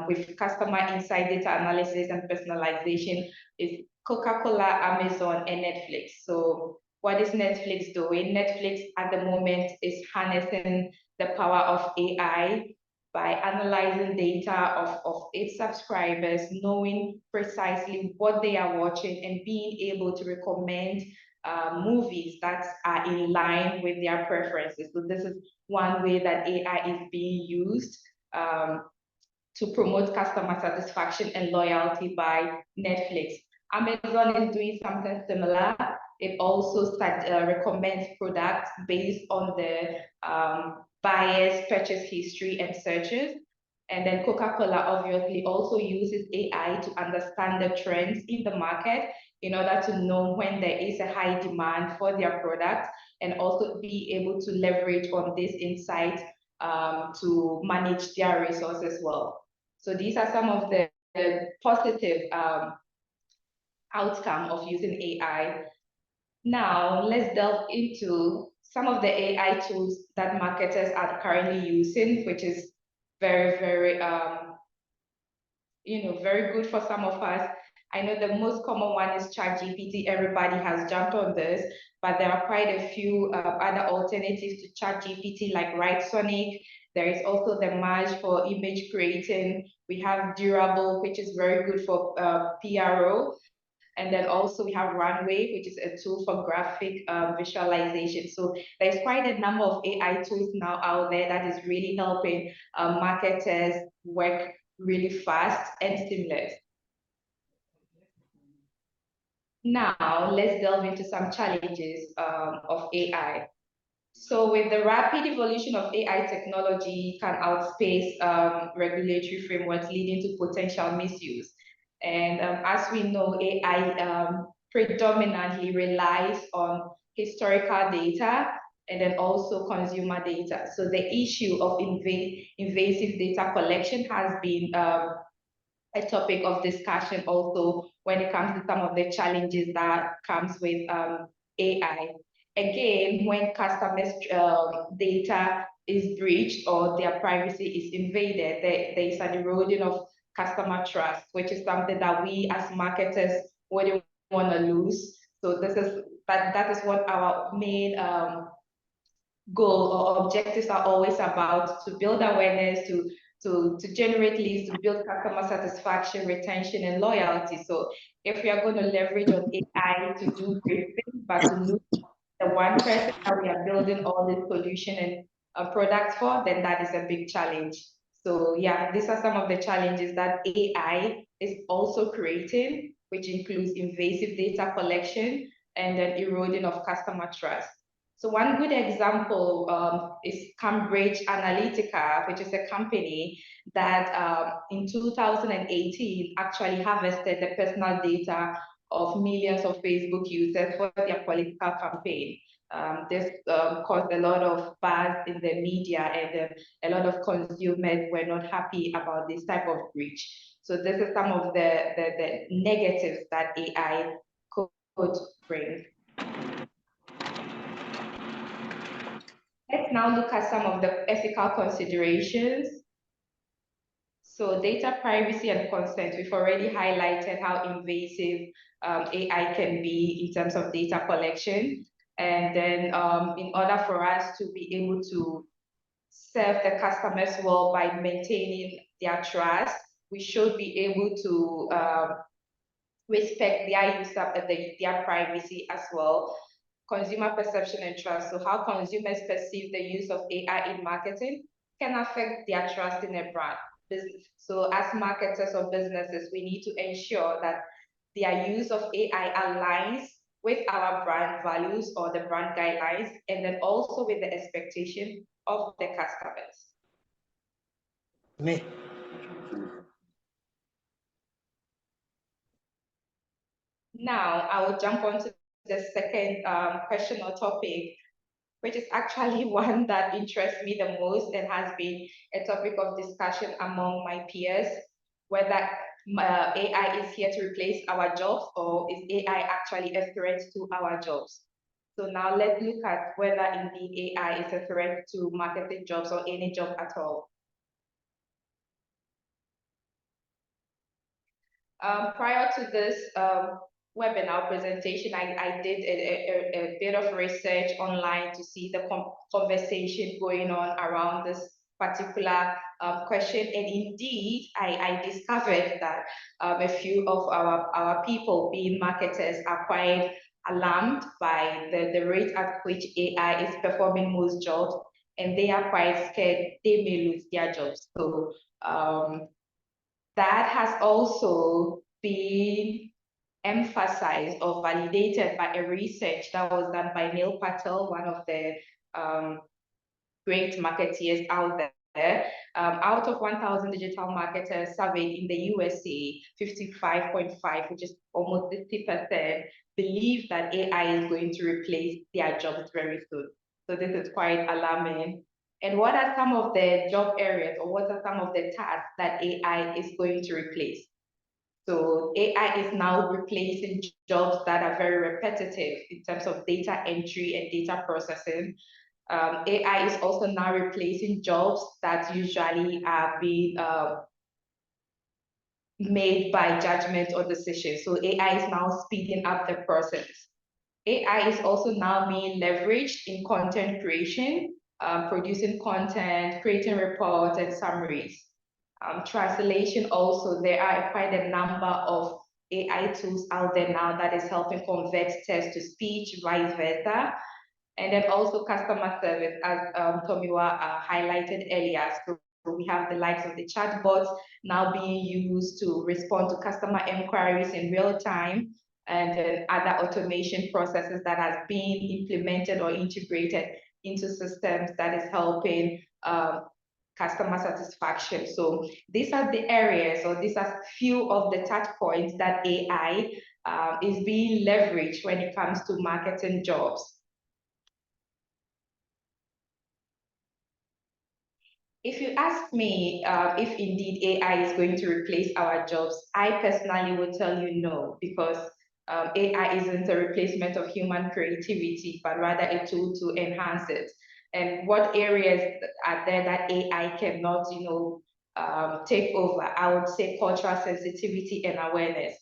with customer insight, data analysis, and personalization is Coca-Cola, Amazon, and Netflix. So what is Netflix doing? Netflix at the moment is harnessing the power of AI by analyzing data of its subscribers, knowing precisely what they are watching, and being able to recommend movies that are in line with their preferences. So this is one way that AI is being used to promote customer satisfaction and loyalty by Netflix. Amazon is doing something similar. It also recommends products based on the buyer's purchase history and searches. And then Coca-Cola obviously also uses AI to understand the trends in the market in order to know when there is a high demand for their product, and also be able to leverage on this insight to manage their resources well. So these are some of the positive outcome of using AI. Now, let's delve into some of the AI tools that marketers are currently using, which is very, very, very good for some of us. I know the most common one is ChatGPT. Everybody has jumped on this, but there are quite a few other alternatives to ChatGPT, like Writesonic. There is also the Maj for image creating. We have Durable, which is very good for PRO. And then also we have Runway, which is a tool for graphic visualization. So there's quite a number of AI tools now out there that is really helping marketers work really fast and seamless. Now, let's delve into some challenges of AI. So with the rapid evolution of AI technology can outpace regulatory frameworks, leading to potential misuse. And as we know, AI predominantly relies on historical data and then also consumer data. So the issue of invasive data collection has been a topic of discussion also when it comes to some of the challenges that comes with AI. Again, when customers' data is breached or their privacy is invaded, there is an erosion of customer trust, which is something that we as marketers wouldn't want to lose. So that is what our main goal or objectives are always about: to build awareness, to generate leads, to build customer satisfaction, retention, and loyalty. So if we are going to leverage on AI to do great things, but to lose the one person that we are building all this solution and products for, then that is a big challenge. So yeah, these are some of the challenges that AI is also creating, which includes invasive data collection and then eroding of customer trust. So one good example is Cambridge Analytica, which is a company that in 2018 actually harvested the personal data of millions of Facebook users for their political campaign. This caused a lot of buzz in the media, and a lot of consumers were not happy about this type of breach. So this is some of the negatives that AI could bring. Let's now look at some of the ethical considerations. So data privacy and consent, we've already highlighted how invasive AI can be in terms of data collection. And then in order for us to be able to serve the customers well by maintaining their trust, we should be able to respect their privacy as well. Consumer perception and trust. So how consumers perceive the use of AI in marketing can affect their trust in a brand business. So as marketers or businesses, we need to ensure that their use of AI aligns with our brand values or the brand guidelines, and then also with the expectation of the customers. Me. Now, I will jump on to the second question or topic, which is actually one that interests me the most and has been a topic of discussion among my peers, whether AI is here to replace our jobs, or is AI actually a threat to our jobs? So now let's look at whether indeed AI is a threat to marketing jobs or any job at all. Prior to this webinar presentation, I did a bit of research online to see the conversation going on around this particular question. And indeed, I discovered that a few of our people, being marketers, are quite alarmed by the rate at which AI is performing most jobs, and they are quite scared they may lose their jobs. So that has also been emphasized or validated by a research that was done by Neil Patel, one of the great marketeers out there. Out of 1,000 digital marketers surveyed in the USA, 55.5, which is almost 50%, believe that AI is going to replace their jobs very soon. So this is quite alarming. And what are some of the job areas, or what are some of the tasks that AI is going to replace? So AI is now replacing jobs that are very repetitive in terms of data entry and data processing. AI is also now replacing jobs that usually are being made by judgment or decision. So AI is now speeding up the process. AI is also now being leveraged in content creation, producing content, creating reports and summaries. Translation also, there are quite a number of AI tools out there now that is helping convert text to speech, vice versa. And then also customer service, as Tomiwa highlighted earlier. So we have the likes of the chatbots now being used to respond to customer inquiries in real time, and then other automation processes that has been implemented or integrated into systems that is helping customer satisfaction. So these are the areas, or these are few of the touch points that AI is being leveraged when it comes to marketing jobs. If you ask me if indeed AI is going to replace our jobs, I personally would tell you no, because AI isn't a replacement of human creativity, but rather a tool to enhance it. And what areas are there that AI cannot, take over? I would say cultural sensitivity and awareness.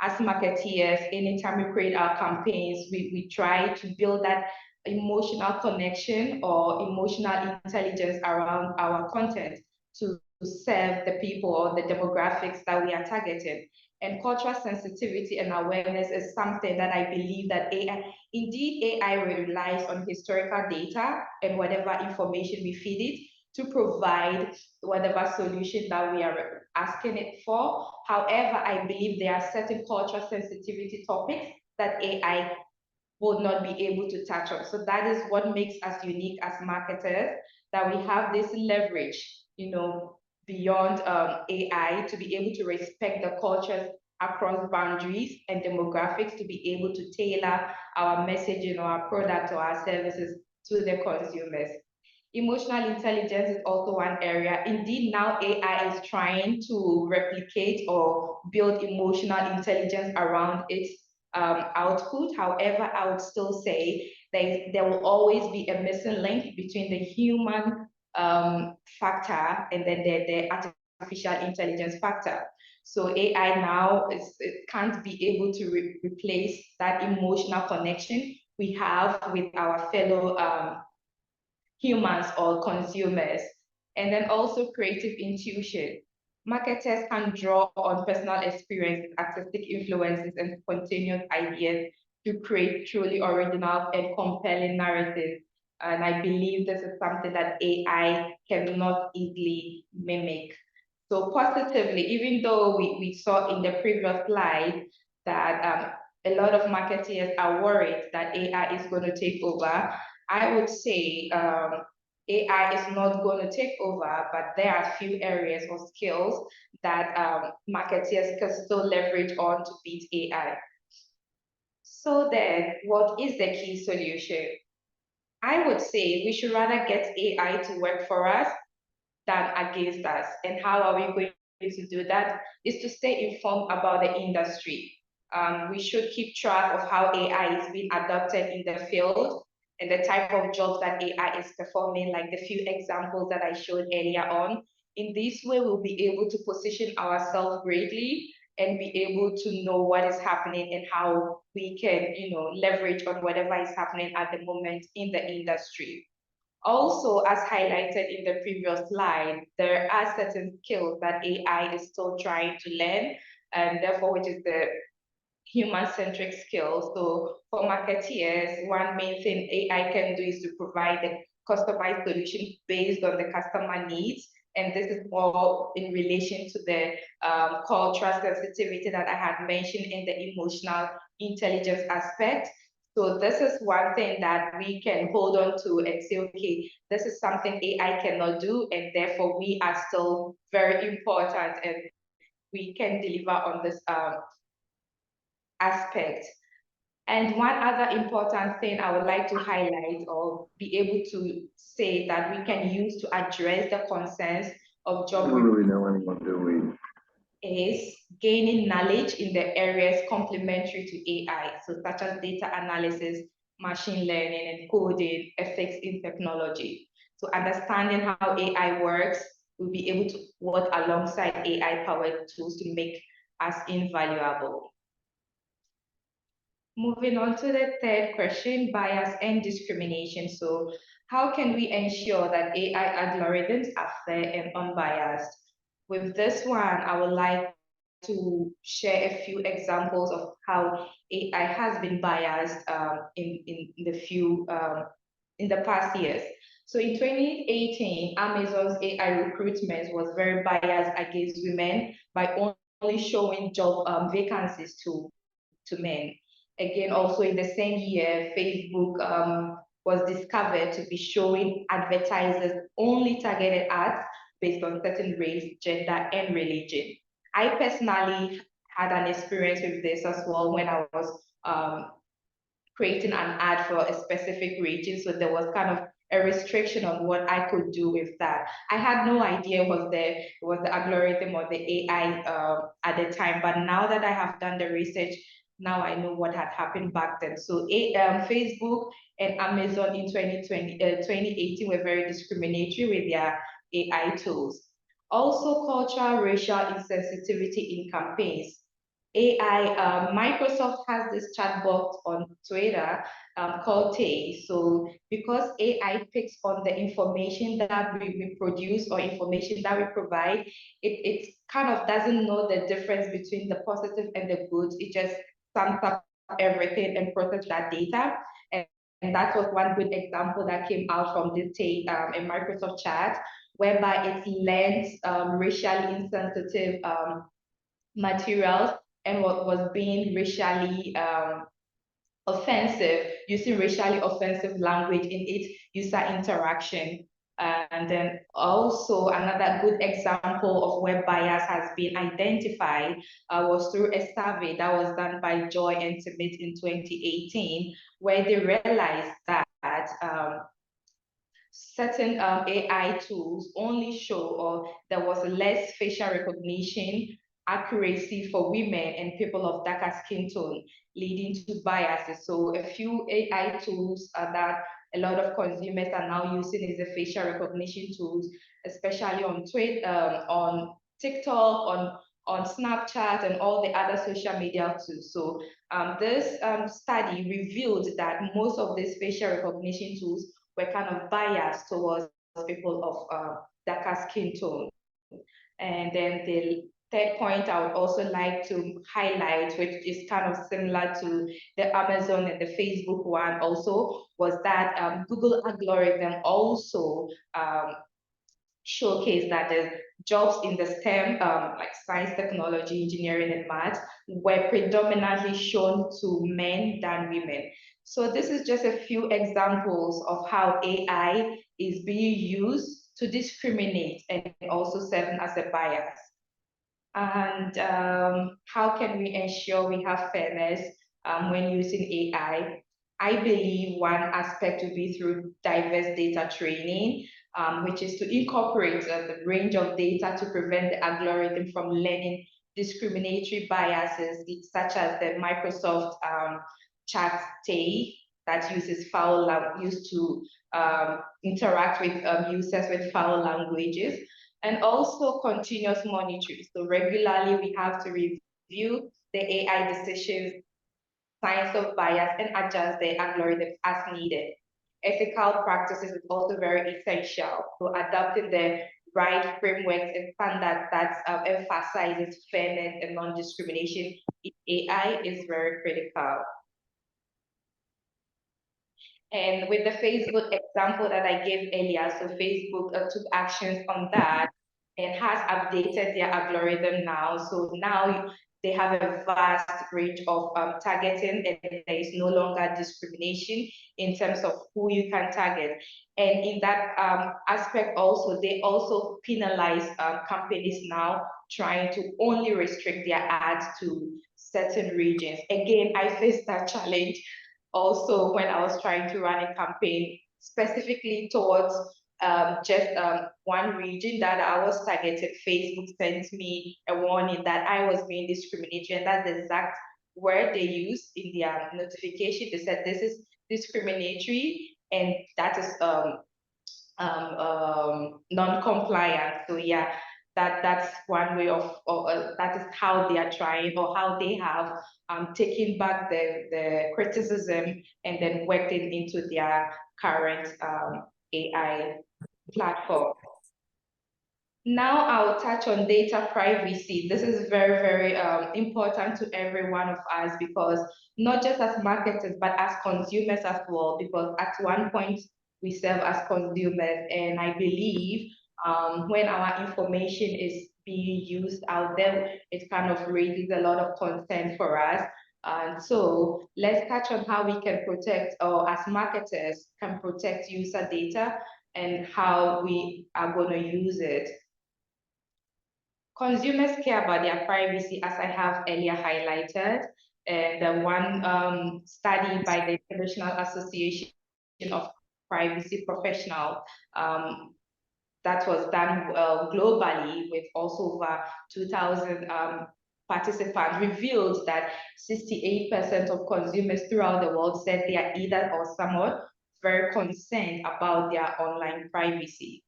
As marketeers, anytime we create our campaigns, we try to build that emotional connection or emotional intelligence around our content to serve the people or the demographics that we are targeting. And cultural sensitivity and awareness is something that I believe that AI relies on historical data and whatever information we feed it to provide whatever solution that we are asking it for. However, I believe there are certain cultural sensitivity topics that AI will not be able to touch on. So that is what makes us unique as marketers, that we have this leverage, beyond AI, to be able to respect the cultures across boundaries and demographics, to be able to tailor our messaging or our product or our services to the consumers. Emotional intelligence is also one area. Indeed, now AI is trying to replicate or build emotional intelligence around its output. However, I would still say there will always be a missing link between the human factor and then the artificial intelligence factor. So AI now it can't be able to replace that emotional connection we have with our fellow humans or consumers. And then also creative intuition. Marketers can draw on personal experiences, artistic influences, and spontaneous ideas to create truly original and compelling narratives. And I believe this is something that AI cannot easily mimic. So positively, even though we saw in the previous slide that a lot of marketers are worried that AI is going to take over, I would say AI is not going to take over, but there are a few areas or skills that marketers can still leverage on to beat AI. So then, what is the key solution? I would say we should rather get AI to work for us than against us. And how are we going to do that? Is to stay informed about the industry. We should keep track of how AI is being adopted in the field and the type of jobs that AI is performing, like the few examples that I showed earlier on. In this way, we'll be able to position ourselves greatly and be able to know what is happening and how we can, leverage on whatever is happening at the moment in the industry. Also, as highlighted in the previous slide, there are certain skills that AI is still trying to learn, and therefore, which is the human-centric skills. So for marketeers, one main thing AI can do is to provide a customized solution based on the customer needs. And this is more in relation to the cultural sensitivity that I had mentioned in the emotional intelligence aspect. So this is one thing that we can hold on to and say, okay, this is something AI cannot do, and therefore we are still very important and we can deliver on this aspect. And one other important thing I would like to highlight or be able to say that we can use to address the concerns of job is gaining knowledge in the areas complementary to AI, so such as data analysis, machine learning, and coding, ethics in technology. So understanding how AI works, we'll be able to work alongside AI-powered tools to make us invaluable. Moving on to the third question, bias and discrimination. So how can we ensure that AI algorithms are fair and unbiased? With this one, I would like to share a few examples of how AI has been biased in the past years. So in 2018, Amazon's AI recruitment was very biased against women by only showing job vacancies to men. Again, also in the same year, Facebook was discovered to be showing advertisers only targeted ads based on certain race, gender, and religion. I personally had an experience with this as well when I was creating an ad for a specific region. So there was kind of a restriction on what I could do with that. I had no idea it was the algorithm or the AI at the time, but now that I have done the research, now I know what had happened back then. So Facebook and Amazon in 2018 were very discriminatory with their AI tools. Also, cultural racial insensitivity in campaigns. Microsoft has this chatbot on Twitter called Tay. So because AI picks on the information that we produce or information that we provide, it kind of doesn't know the difference between the positive and the good. It just sums up everything and processes that data. And that was one good example that came out from this Tay in Microsoft Chat, whereby it learns racially insensitive materials and what was being racially offensive, using racially offensive language in its user interaction. And then also another good example of where bias has been identified was through a survey that was done by Joy and Timit in 2018, where they realized that certain AI tools only show, or there was less facial recognition accuracy for women and people of darker skin tone, leading to biases. So a few AI tools that a lot of consumers are now using is the facial recognition tools, especially on Twitter, on TikTok, on Snapchat, and all the other social media tools. So this study revealed that most of these facial recognition tools were kind of biased towards people of darker skin tone. And then the third point I would also like to highlight, which is kind of similar to the Amazon and the Facebook one also, was that Google algorithm also showcased that the jobs in the STEM, like science, technology, engineering, and math, were predominantly shown to men than women. So this is just a few examples of how AI is being used to discriminate and also serving as a bias. And how can we ensure we have fairness when using AI? I believe one aspect would be through diverse data training, which is to incorporate the range of data to prevent the algorithm from learning discriminatory biases, such as the Microsoft Chat Tay that uses used to interact with users with foul languages, and also continuous monitoring. So regularly we have to review the AI decisions, signs of bias, and adjust the algorithms as needed. ethical practices is also very essential. So adopting the right frameworks and standards that emphasizes fairness and non-discrimination in AI is very critical. And with the Facebook example that I gave earlier, so Facebook took actions on that and has updated their algorithm now. So now they have a vast range of targeting, and there is no longer discrimination in terms of who you can target. And in that aspect also, they also penalize companies now trying to only restrict their ads to certain regions. Again, I faced that challenge also when I was trying to run a campaign specifically towards just one region that I was targeted. Facebook sent me a warning that I was being discriminatory, and that's the exact word they used in their notification. They said this is discriminatory, and that is non-compliant. So yeah, that's one way of that is how they are trying, or how they have taken back the criticism and then worked it into their current AI platform. Now I'll touch on data privacy. This is very, very important to every one of us, because not just as marketers, but as consumers as well, because at one point we serve as consumers. And I believe when our information is being used out there, it kind of raises a lot of concern for us. And so let's touch on how we can protect, or as marketers can protect user data, and how we are going to use it. Consumers care about their privacy, as I have earlier highlighted. And the one study by the International Association of Privacy Professionals that was done globally with also over 2,000 participants revealed that 68% of consumers throughout the world said they are either or somewhat very concerned about their online privacy.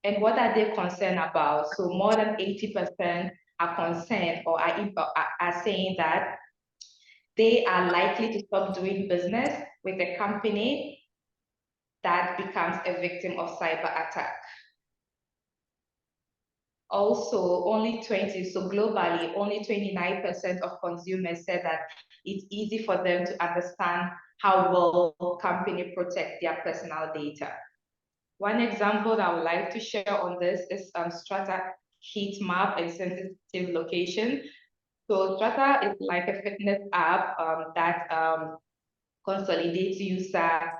And what are they concerned about? So more than 80% are concerned, or are saying that they are likely to stop doing business with a company that becomes a victim of cyber attack. Also, only 20, so globally, only 29% of consumers said that it's easy for them to understand how well company protect their personal data. One example that I would like to share on this is Strata Heat Map and Sensitive Location. So Strata is like a fitness app that consolidates user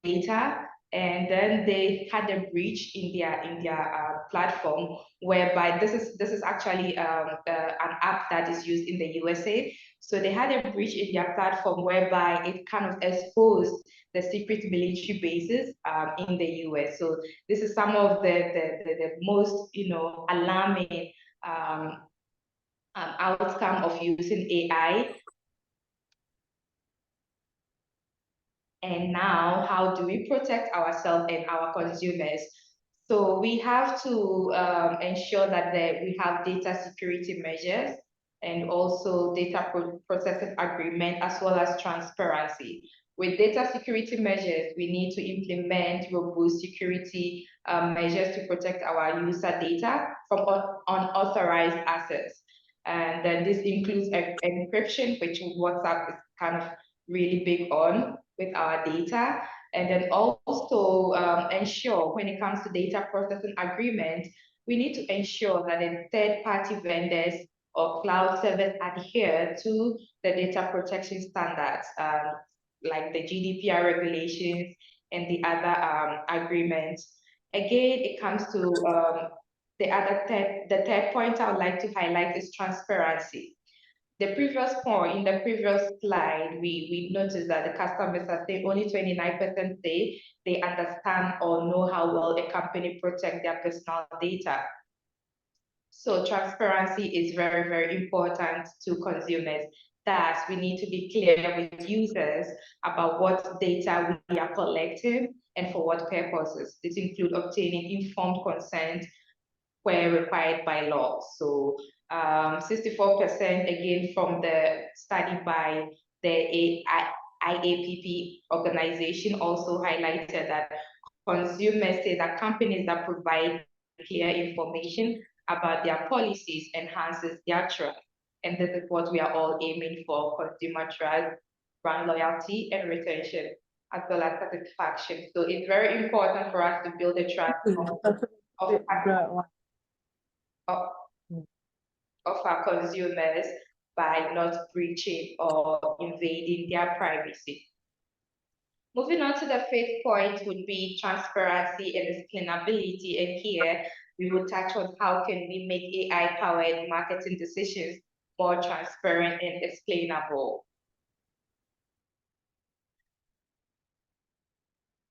data, and then they had a breach in their platform, whereby this is actually an app that is used in the USA. So they had a breach in their platform whereby it kind of exposed the secret military bases in the US. So this is some of the most alarming outcome of using AI. And now, how do we protect ourselves and our consumers? So we have to ensure that we have data security measures, and also data processing agreement, as well as transparency. With data security measures, we need to implement robust security measures to protect our user data from unauthorized access. And then this includes encryption, which WhatsApp is kind of really big on with our data. And then also ensure, when it comes to data processing agreement, we need to ensure that the third-party vendors or cloud service adhere to the data protection standards, like the GDPR regulations and the other agreements. Again, it comes to the third point I would like to highlight is transparency. The previous point, in the previous slide, we noticed that the customers are saying only 29% say they understand or know how well a company protects their personal data. So transparency is very, very important to consumers. Thus, we need to be clear with users about what data we are collecting and for what purposes. This includes obtaining informed consent where required by law. So 64% again from the study by the IAPP organization also highlighted that consumers say that companies that provide clear information about their policies enhances their trust. And this is what we are all aiming for: consumer trust, brand loyalty, and retention, as well as satisfaction. So it's very important for us to build a trust of our consumers by not breaching or invading their privacy. Moving on to the fifth point would be transparency and explainability. And here we will touch on how can we make AI-powered marketing decisions more transparent and explainable.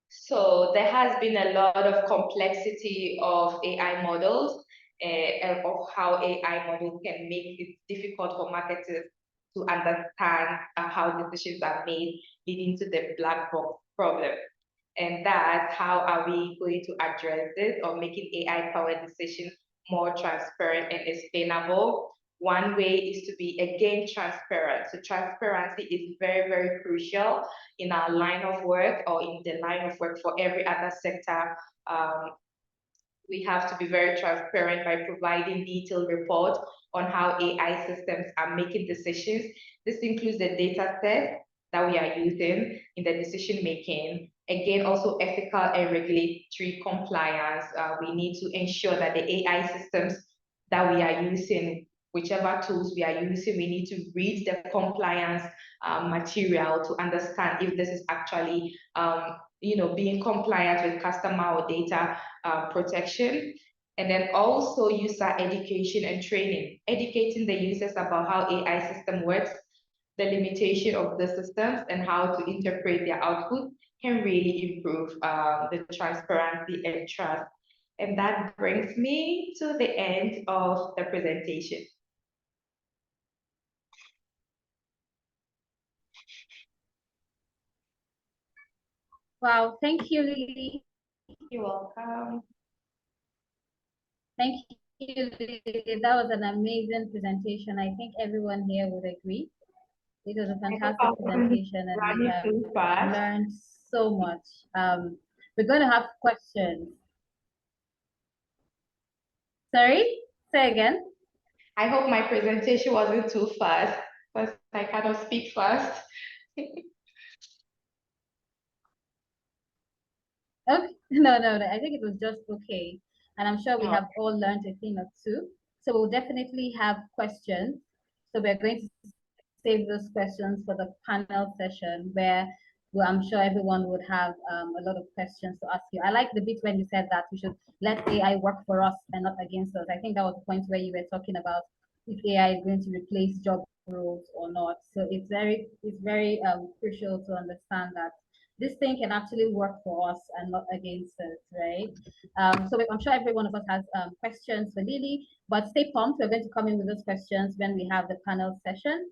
So there has been a lot of complexity of AI models and of how AI models can make it difficult for marketers to understand how decisions are made, leading to the black box problem. And that's how are we going to address this, or making AI-powered decisions more transparent and explainable. One way is to be, again, transparent. So transparency is very, very crucial in our line of work, or in the line of work for every other sector. We have to be very transparent by providing detailed reports on how AI systems are making decisions. This includes the data set that we are using in the decision making. Again, also ethical and regulatory compliance. We need to ensure that the AI systems that we are using, whichever tools we are using, we need to read the compliance material to understand if this is actually being compliant with customer or data protection. And then also user education and training, educating the users about how AI system works, the limitation of the systems, and how to interpret their output can really improve the transparency and trust. And that brings me to the end of the presentation. Wow, thank you, Lily. You're welcome. Thank you, Lily. That was an amazing presentation. I think everyone here would agree. It was a fantastic presentation, and we have learned so much. We're going to have questions. Sorry, say again. I hope my presentation wasn't too fast, because I cannot speak fast. Okay, no, I think it was just okay. And I'm sure we Oh. have all learned a thing or two. So we'll definitely have questions. So we're going to save those questions for the panel session, where I'm sure everyone would have a lot of questions to ask you. I like the bit when you said that we should let AI work for us and not against us. I think that was the point where you were talking about if AI is going to replace job roles or not. So it's very crucial to understand that this thing can actually work for us and not against us, right? So I'm sure every one of us has questions for Lily, but stay pumped. We're going to come in with those questions when we have the panel session.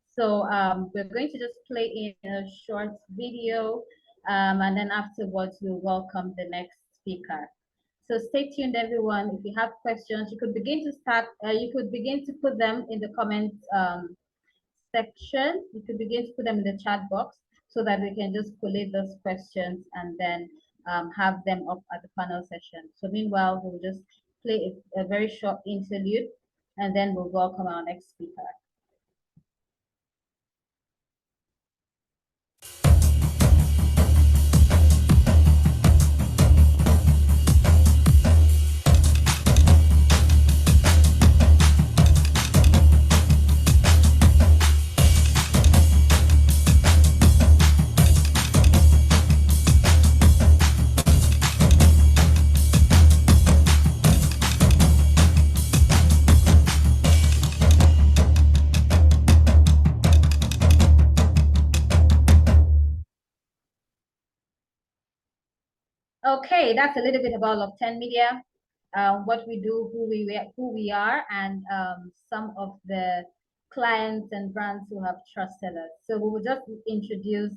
So we're going to just play in a short video, and then afterwards we'll welcome the next speaker. So stay tuned, everyone. If you have questions, you could begin to put them in the comments section. You could begin to put them in the chat box, so that we can just collate those questions and then have them up at the panel session. So meanwhile, we'll just play a very short interlude, and then we'll welcome our next speaker. Okay, that's a little bit about Love10 Media, what we do, who we are, and some of the clients and brands who have trusted us. So we will just introduce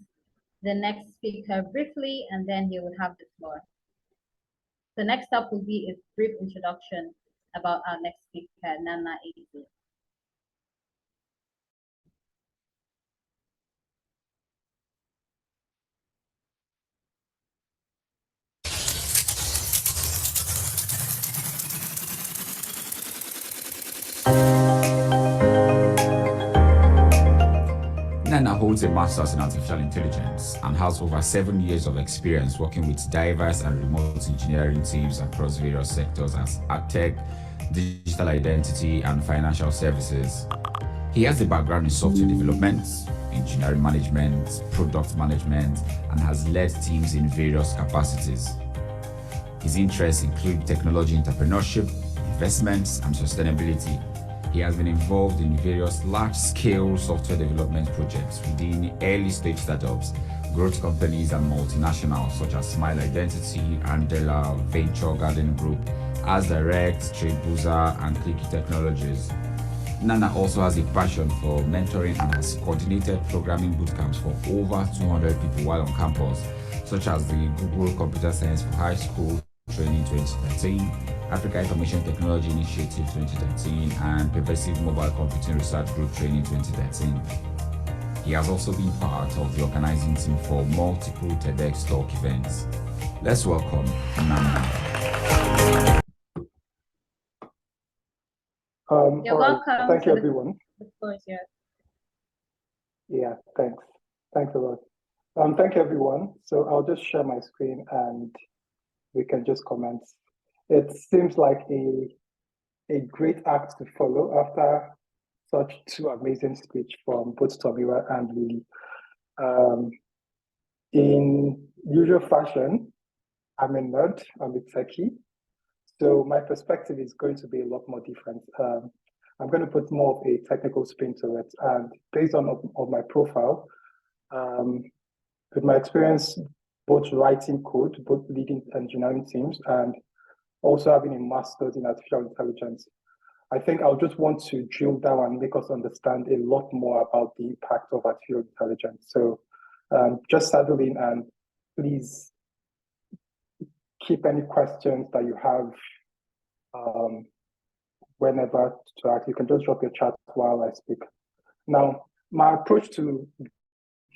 the next speaker briefly, and then he will have the floor. The next up will be a brief introduction about our next speaker, Nana Eze. holds a master's in artificial intelligence and has over 7 years of experience working with diverse and remote engineering teams across various sectors as tech, digital identity, and financial services. He has a background in software development, engineering management, product management, and has led teams in various capacities. His interests include technology entrepreneurship, investments, and sustainability. He has been involved in various large-scale software development projects within early-stage startups, growth companies, and multinationals such as Smile Identity, Andela, Venture Garden Group, AsDirect, TradeBoozer, and Clicky Technologies. Nana also has a passion for mentoring and has coordinated programming bootcamps for over 200 people while on campus, such as the Google Computer Science for High School Training 2013, Africa Information Technology Initiative 2013, and Pervasive Mobile Computing Research Group Training 2013. He has also been part of the organizing team for multiple TEDx Talk events. Let's welcome Nana. You're all right. welcome. Thank you, everyone. The floor is yours. Yeah, thanks. Thanks a lot. Thank you, everyone. So I'll just share my screen and we can just comment. It seems like a great act to follow after such two amazing speech from both Tomiwa and Lily. In usual fashion, I'm a nerd, I'm a techie. So my perspective is going to be a lot more different. I'm going to put more of a technical spin to it. And based on my profile, with my experience, both writing code, both leading engineering teams, and also having a master's in artificial intelligence, I think I'll just want to drill down and make us understand a lot more about the impact of artificial intelligence. So just settle in and please keep any questions that you have whenever to ask. You can just drop your chat while I speak. Now, my approach to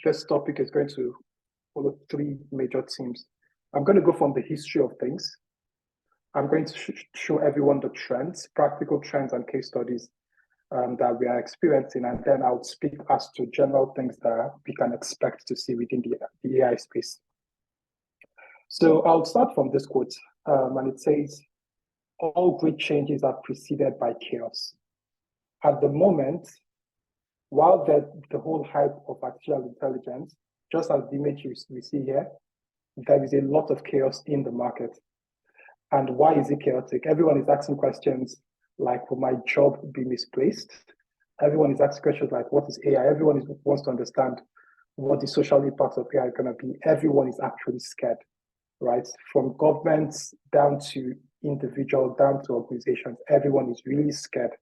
this topic is going to follow three major themes. I'm going to go from the history of things. I'm going to show everyone the trends, practical trends and case studies that we are experiencing, and then I'll speak as to general things that we can expect to see within the AI space. So I'll start from this quote, and it says, "All great changes are preceded by chaos." At the moment, while the whole hype of artificial intelligence, just as the image we see here, there is a lot of chaos in the market. And why is it chaotic? Everyone is asking questions like, will my job be misplaced? Everyone is asking questions like, what is AI? Everyone wants to understand what the social impact of AI is going to be. Everyone is actually scared, right? From governments down to individual, down to organizations, everyone is really scared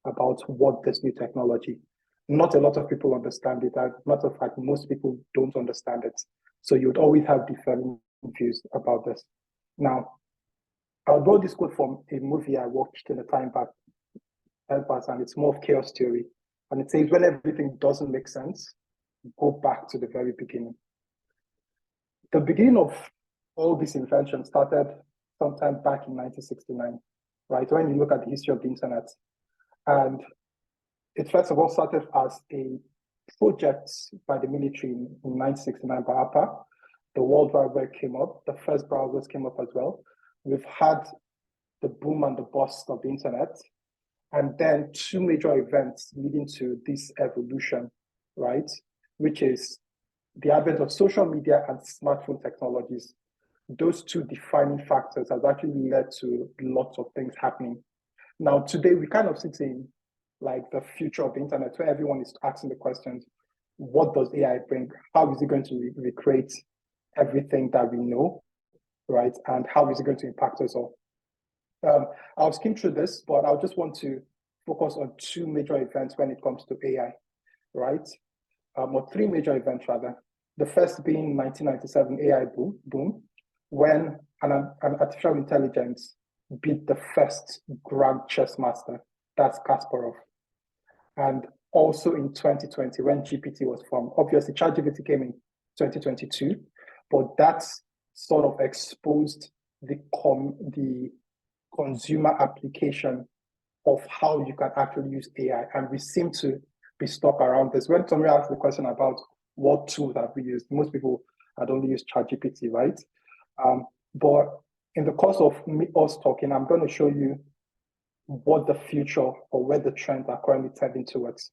about what this new technology. Not a lot of people understand it. As a matter of fact, most people don't understand it. So you would always have different views about this. Now, I'll borrow this quote from a movie I watched in a time back, and it's more of chaos theory. And it says, when everything doesn't make sense, go back to the very beginning. The beginning of all this invention started sometime back in 1969, right? When you look at the history of the internet. And it first of all started as a project by the military in 1969 by ARPA. The World Wide Web came up, the first browsers came up as well. We've had the boom and the bust of the internet, and then two major events leading to this evolution, right? Which is the advent of social media and smartphone technologies. Those two defining factors has actually led to lots of things happening. Now, today we kind of sit in like the future of the internet, where everyone is asking the questions, what does AI bring? How is it going to recreate everything that we know, right? And how is it going to impact us all? I'll skim through this, but I'll just want to focus on two major events when it comes to AI, right? Or three major events rather. The first being 1997 AI boom, when an artificial intelligence beat the first grand chess master, that's Kasparov. And also in 2020, when GPT was formed. Obviously, ChatGPT came in 2022, but that sort of exposed the consumer application of how you can actually use AI. And we seem to be stuck around this. When Tommy asked the question about what tools have we used, most people had only used ChatGPT, right? But in the course of us talking, I'm going to show you what the future or where the trends are currently tending towards.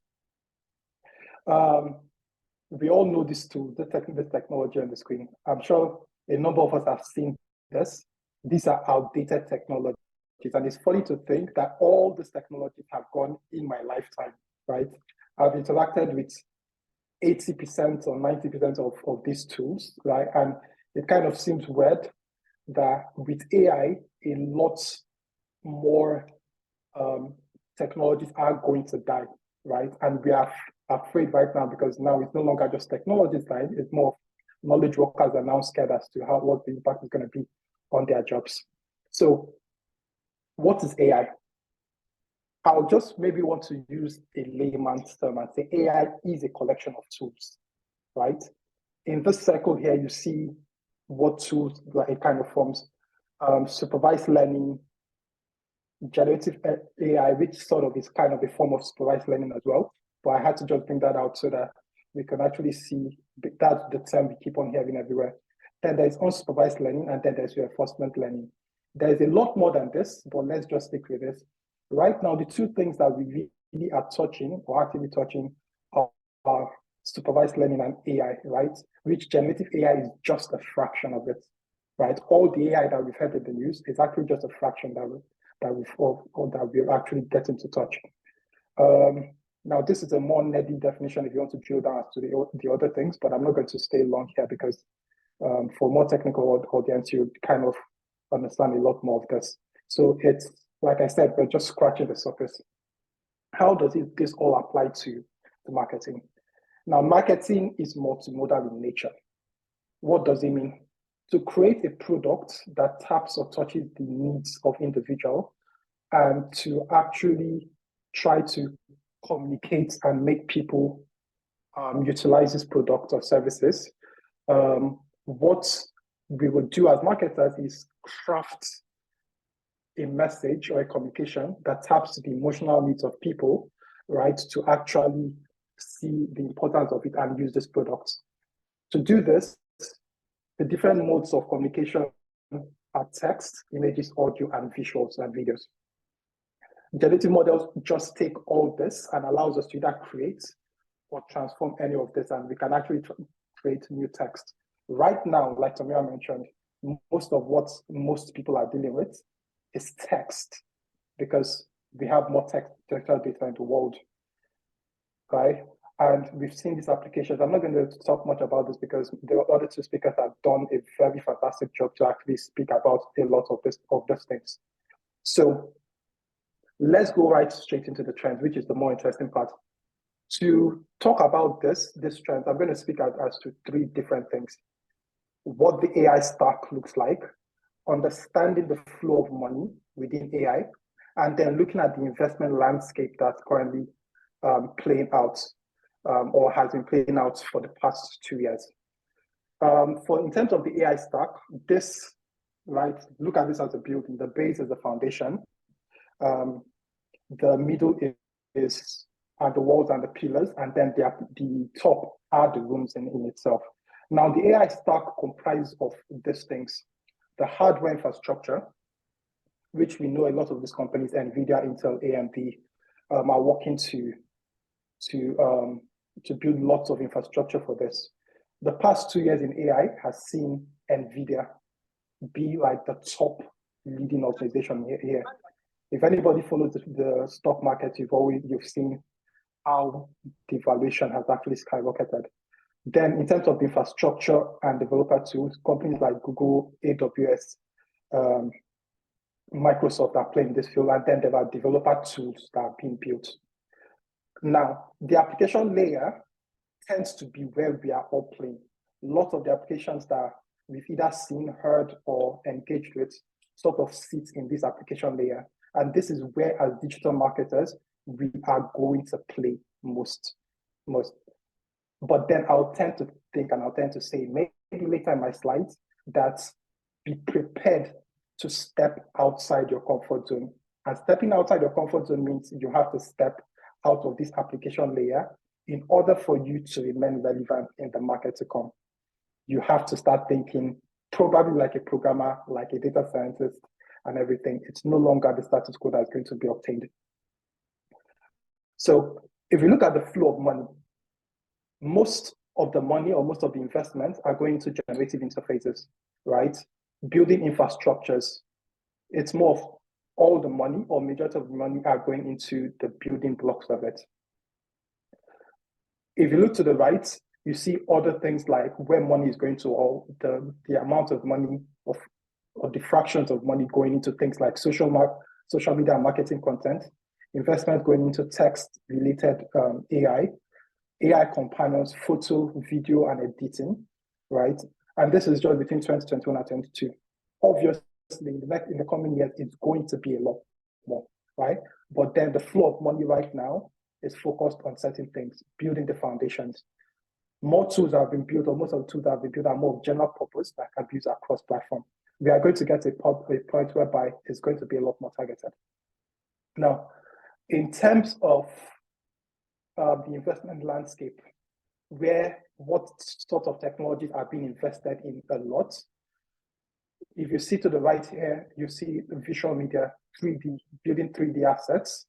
We all know this tool, the technology on the screen. I'm sure a number of us have seen this. These are outdated technologies. And it's funny to think that all these technologies have gone in my lifetime, right? I've interacted with 80% or 90% of these tools, right? And it kind of seems weird that with AI, a lot more technologies are going to die, right? And we are afraid right now because now it's no longer just technologies dying, it's more knowledge workers are now scared as to what the impact is going to be on their jobs. So what is AI? I'll just maybe want to use a layman's term and say AI is a collection of tools, right? In this circle here, you see what tools like it kind of forms. Supervised learning, generative AI, which sort of is kind of a form of supervised learning as well. But I had to just bring that out so that we can actually see that's the term we keep on hearing everywhere. Then there's unsupervised learning, and then there's reinforcement learning. There's a lot more than this, but let's just stick with this. Right now, the two things that we really are touching or actively touching are supervised learning and AI, right? Which generative AI is just a fraction of it, right? All the AI that we've heard in the news is actually just a fraction that we're actually getting to touch. Now, this is a more nerdy definition if you want to drill down to the other things, but I'm not going to stay long here because for more technical audience, you kind of understand a lot more of this. So it's, like I said, we're just scratching the surface. How does this all apply to marketing? Now, marketing is multimodal in nature. What does it mean? To create a product that taps or touches the needs of individual and to actually try to communicate and make people utilize this product or services, what we would do as marketers is craft a message or a communication that taps the emotional needs of people, right, to actually see the importance of it and use this product. To do this, the different modes of communication are text, images, audio, and visuals and videos. Generative models just take all this and allows us to either create or transform any of this, and we can actually create new text. Right now, like Tamira mentioned, most of what most people are dealing with is text because we have more textual data in the world, right? And we've seen these applications. I'm not going to talk much about this because the other two speakers have done a very fantastic job to actually speak about a lot of these things. So let's go right straight into the trends, which is the more interesting part. To talk about this trend, I'm going to speak as to three different things. What the AI stack looks like, understanding the flow of money within AI, and then looking at the investment landscape that's currently playing out or has been playing out for the past 2 years. In terms of the AI stack, this, right, look at this as a building. The base is the foundation. The middle are the walls and the pillars, and then the top are the rooms in itself. Now, the AI stack comprises of these things: the hardware infrastructure, which we know a lot of these companies, NVIDIA, Intel, AMD, are working to build lots of infrastructure for this. The past 2 years in AI has seen NVIDIA be like the top leading organization here. If anybody follows the stock market, you've seen how the valuation has actually skyrocketed. Then in terms of the infrastructure and developer tools, companies like Google, AWS, Microsoft are playing this field, and then there are developer tools that are being built. Now, the application layer tends to be where we are all playing. Lots of the applications that we've either seen, heard, or engaged with sort of sit in this application layer. And this is where, as digital marketers, we are going to play most. But then I'll tend to think and I'll tend to say, maybe later in my slides, that be prepared to step outside your comfort zone. And stepping outside your comfort zone means you have to step out of this application layer in order for you to remain relevant in the market to come. You have to start thinking probably like a programmer, like a data scientist and everything. It's no longer the status quo that's going to be obtained. So if you look at the flow of money, most of the money or most of the investments are going to generative interfaces, right? Building infrastructures. It's more of all the money or majority of the money are going into the building blocks of it. If you look to the right, you see other things like where money is going to, or the amount of money or the fractions of money going into things like social media and marketing content, investment going into text-related AI companions, photo, video, and editing, right? And this is just between 2021 and 2022. Obviously, in the coming years, it's going to be a lot more, right? But then the flow of money right now is focused on certain things, building the foundations. More tools have been built, or most of the tools that have been built are more general purpose that can be used across platform. We are going to get a point whereby it's going to be a lot more targeted. Now, in terms of the investment landscape, what sort of technologies are being invested in a lot. If you see to the right here, you see visual media, 3D, building 3D assets,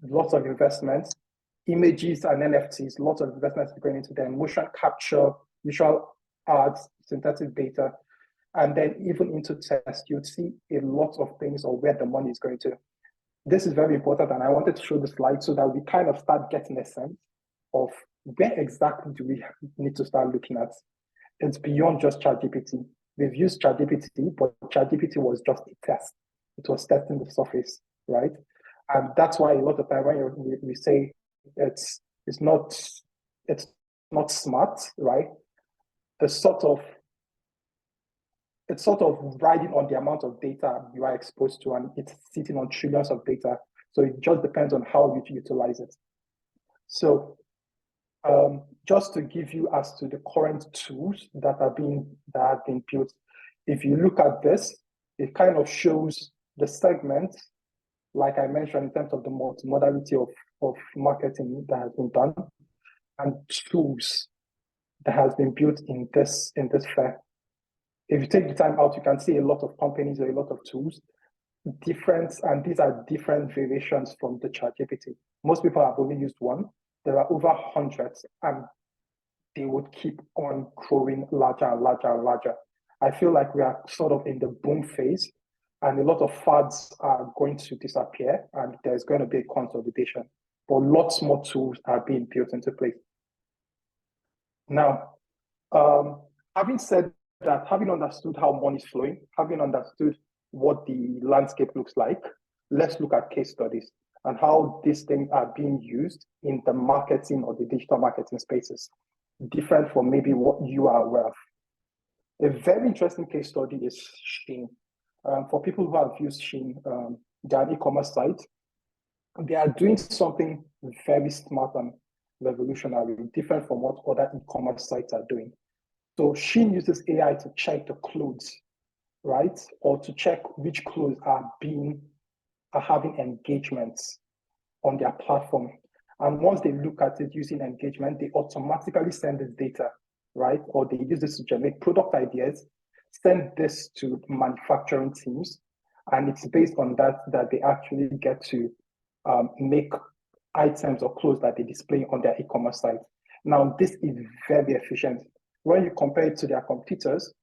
lots of investments, images and NFTs, lots of investments going into them, motion capture, visual arts, synthetic data, and then even into test, you'd see a lot of things or where the money is going to. This is very important, and I wanted to show the slide so that we kind of start getting a sense of where exactly do we need to start looking at. It's beyond just ChatGPT. We've used ChatGPT, but ChatGPT was just a test. It was testing the surface, right? And that's why a lot of time when we say it's not smart, right? It's sort of riding on the amount of data you are exposed to, and it's sitting on trillions of data. So it just depends on how you utilize it. So just to give you as to the current tools that have been built, if you look at this, it kind of shows the segment, like I mentioned, in terms of the modality of marketing that has been done, and tools that has been built in this fair. If you take the time out, you can see a lot of companies or a lot of tools, and these are different variations from the ChatGPT. Most people have only used one. There are over hundreds, and they would keep on growing larger and larger and larger. I feel like we are sort of in the boom phase, and a lot of fads are going to disappear, and there's going to be a consolidation. But lots more tools are being built into place. Now, having said that, having understood how money is flowing, having understood what the landscape looks like, let's look at case studies and how these things are being used in the marketing or the digital marketing spaces, different from maybe what you are aware of. A very interesting case study is Shein. For people who have used Shein, their e-commerce site, they are doing something very smart and revolutionary, different from what other e-commerce sites are doing. So Shein uses AI to check the clothes, right? Or to check which clothes are having engagements on their platform. And once they look at it using engagement, they automatically send this data, right? Or they use this to generate product ideas, send this to manufacturing teams. And it's based on that they actually get to make items or clothes that they display on their e-commerce site. Now, this is very efficient. When you compare it to their competitors,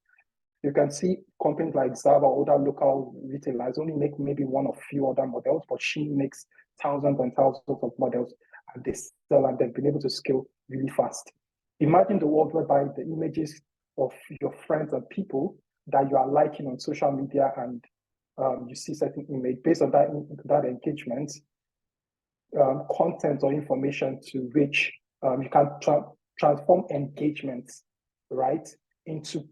you can see companies like Zara or other local retailers only make maybe one or few other models, but Shein makes thousands and thousands of models, and they sell, and they've been able to scale really fast. Imagine the world whereby the images of your friends and people that you are liking on social media, and you see certain image based on that engagement, content or information to which you can transform engagements, right, into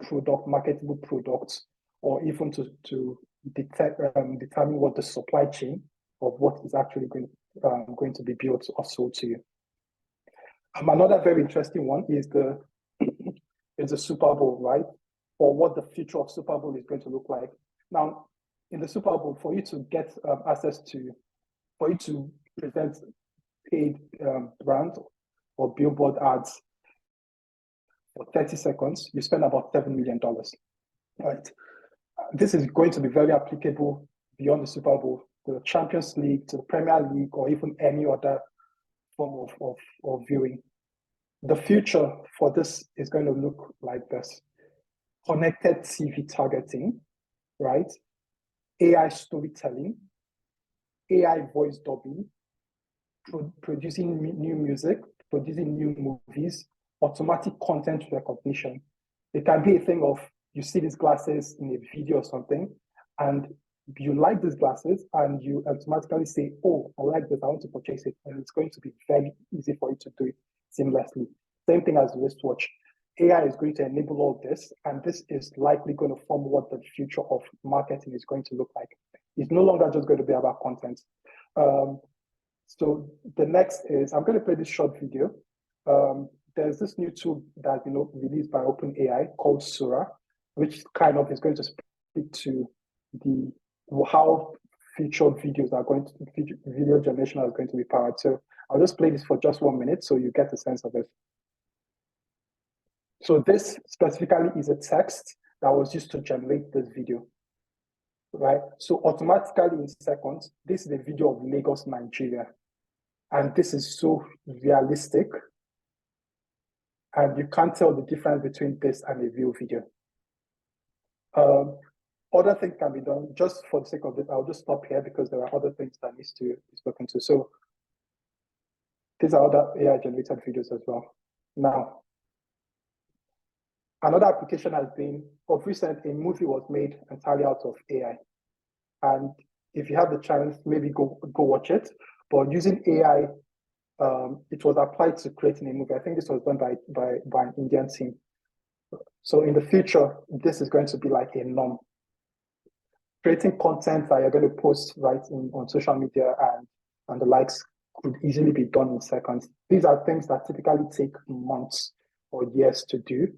marketable products, or even to determine what the supply chain of what is actually going to be built or sold to you. Another very interesting one is the Super Bowl, right? Or what the future of Super Bowl is going to look like. Now, in the Super Bowl, for you to get access to, for you to present paid brand or billboard ads for 30 seconds, you spend about $7 million, right? This is going to be very applicable beyond the Super Bowl, to the Champions League, to the Premier League, or even any other form of viewing. The future for this is going to look like this: connected TV targeting, right? AI storytelling, AI voice dubbing, producing new music, producing new movies, automatic content recognition. It can be a thing of, you see these glasses in a video or something, and you like these glasses, and you automatically say, oh, I like this, I want to purchase it. And it's going to be very easy for you to do it seamlessly. Same thing as the wristwatch. AI is going to enable all this, and this is likely going to form what the future of marketing is going to look like. It's no longer just going to be about content. So the next is, I'm going to play this short video. There's this new tool that released by OpenAI called Sora, which kind of is going to speak to how future videos are going to, video generation is going to be powered. So I'll just play this for just 1 minute so you get a sense of it. So this specifically is a text that was used to generate this video, right? So automatically in seconds, this is a video of Lagos, Nigeria. And this is so realistic. And you can't tell the difference between this and a real video. Other things can be done. Just for the sake of it, I'll just stop here because there are other things that needs to be spoken to. So these are other AI generated videos as well. Now, another application has been, of recent, a movie was made entirely out of AI. And if you have the chance, maybe go watch it. But using AI, it was applied to creating a movie. I think this was done by an Indian team. So in the future, this is going to be like a norm. Creating content that you're going to post on social media and the likes could easily be done in seconds. These are things that typically take months or years to do,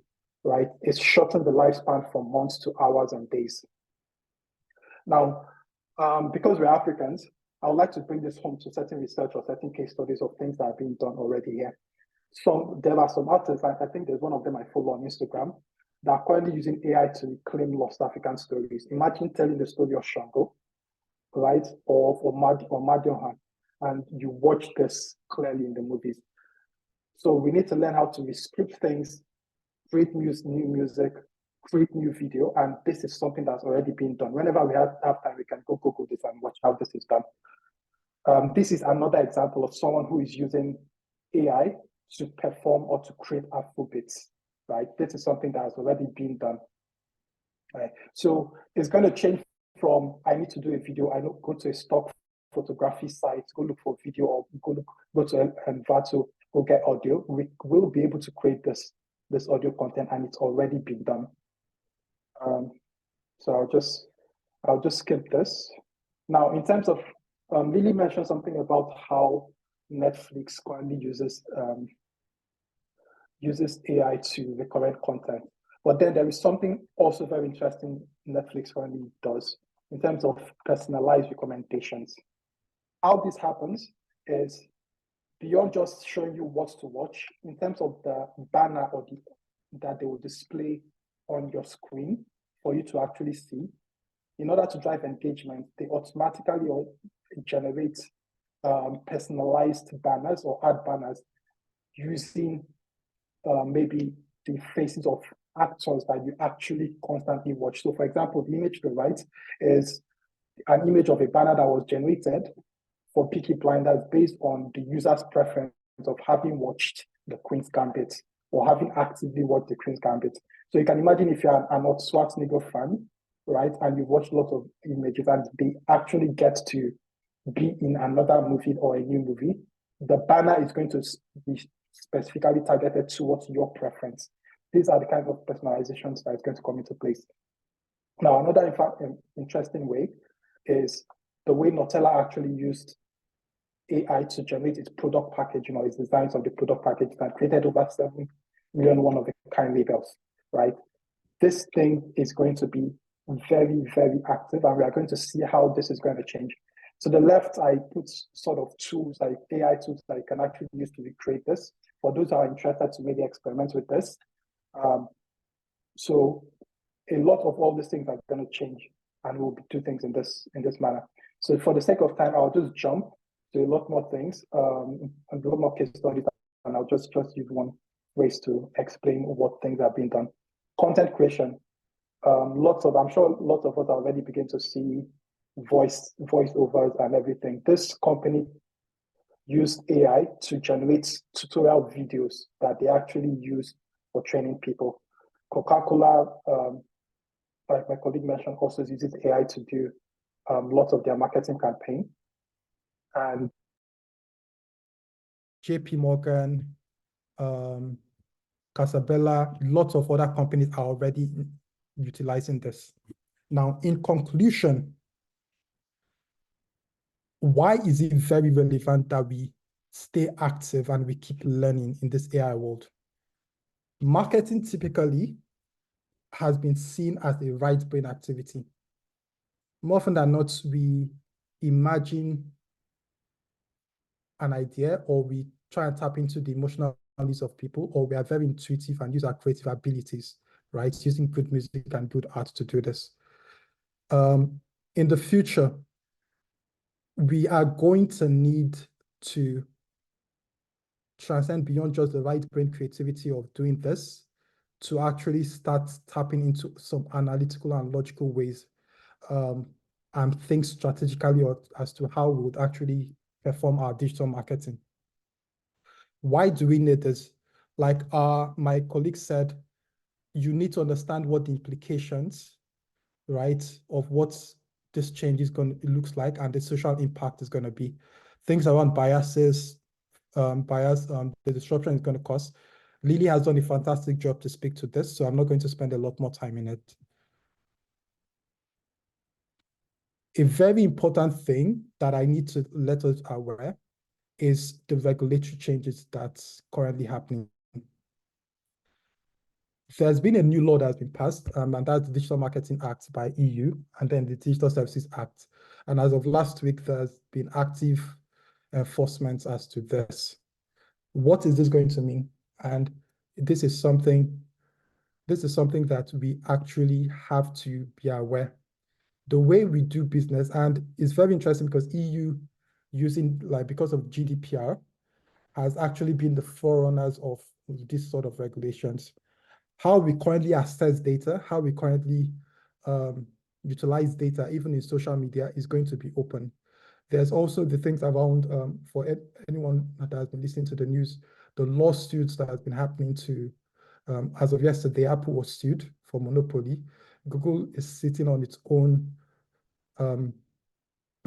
right? It's shortened the lifespan from months to hours and days. Now, because we're Africans, I would like to bring this home to certain research or certain case studies of things that are being done already here. So there are some artists, like I think there's one of them I follow on Instagram, that are currently using AI to reclaim lost African stories. Imagine telling the story of Shango, right, or Madiohan, and you watch this clearly in the movies. So we need to learn how to rescript things, create new music, create new video, and this is something that's already been done. Whenever we have time, we can go Google this and watch how this is done. This is another example of someone who is using AI to perform or to create Afrobeats, right? This is something that has already been done, right? So it's going to change from, I need to do a video, I go to a stock photography site, go look for video, or go to Envato, go get audio. We will be able to create this audio content, and it's already been done. So I'll just skip this. Now, in terms of, Lily mentioned something about how Netflix currently uses AI to recommend content. But then there is something also very interesting Netflix currently does in terms of personalized recommendations. How this happens is, beyond just showing you what to watch, in terms of the banner or that they will display on your screen for you to actually see, in order to drive engagement, they automatically generate personalized banners or ad banners using maybe the faces of actors that you actually constantly watch. So for example, the image to the right is an image of a banner that was generated for Peaky Blinders based on the user's preference of having watched The Queen's Gambit or having actively watched The Queen's Gambit. So you can imagine if you're an Arnold Schwarzenegger fan, right, and you watch lots of images and they actually get to be in another movie or a new movie, the banner is going to be specifically targeted towards your preference. These are the kind of personalizations that is going to come into place. Now, another interesting way is the way Nutella actually used AI to generate its product package, its designs of the product package that created over 7 million one-of-a-kind labels, right? This thing is going to be very, very active, and we are going to see how this is going to change. To the left, I put sort of tools like AI tools that you can actually use to recreate this. For those who are interested to maybe experiment with this. So a lot of all these things are going to change, and we'll do things in this manner. So for the sake of time, I'll just jump to a lot more things, and a lot more case studies, and I'll just use one ways to explain what things are being done. Content creation. I'm sure lots of us already begin to see voiceovers and everything. This company used AI to generate tutorial videos that they actually use for training people. Coca-Cola, like my colleague mentioned, also uses AI to do lots of their marketing campaign. And JP Morgan, Casabella, lots of other companies are already utilizing this. Now, in conclusion, why is it very relevant that we stay active and we keep learning in this AI world? Marketing typically has been seen as a right brain activity. More often than not, we imagine an idea, or we try and tap into the emotional needs of people, or we are very intuitive and use our creative abilities, right? Using good music and good art to do this. In the future, we are going to need to transcend beyond just the right brain creativity of doing this to actually start tapping into some analytical and logical ways, and think strategically as to how we would actually perform our digital marketing. Why do we need this? Like my colleague said, you need to understand what the implications, right, of what this change looks like and the social impact is going to be. Things around biases, the disruption is going to cause. Lily has done a fantastic job to speak to this, so I'm not going to spend a lot more time in it. A very important thing that I need to let us aware is the regulatory changes that's currently happening. There's been a new law that's been passed, and that's the Digital Marketing Act by EU, and then the Digital Services Act. And as of last week, there's been active enforcement as to this. What is this going to mean? And this is something that we actually have to be aware. The way we do business, and it's very interesting because EU because of GDPR, has actually been the forerunners of this sort of regulations. How we currently access data, how we currently utilize data, even in social media, is going to be open. There's also the things around, for anyone that has been listening to the news, the lawsuits that has been happening to, as of yesterday, Apple was sued for monopoly. Google is sitting on its own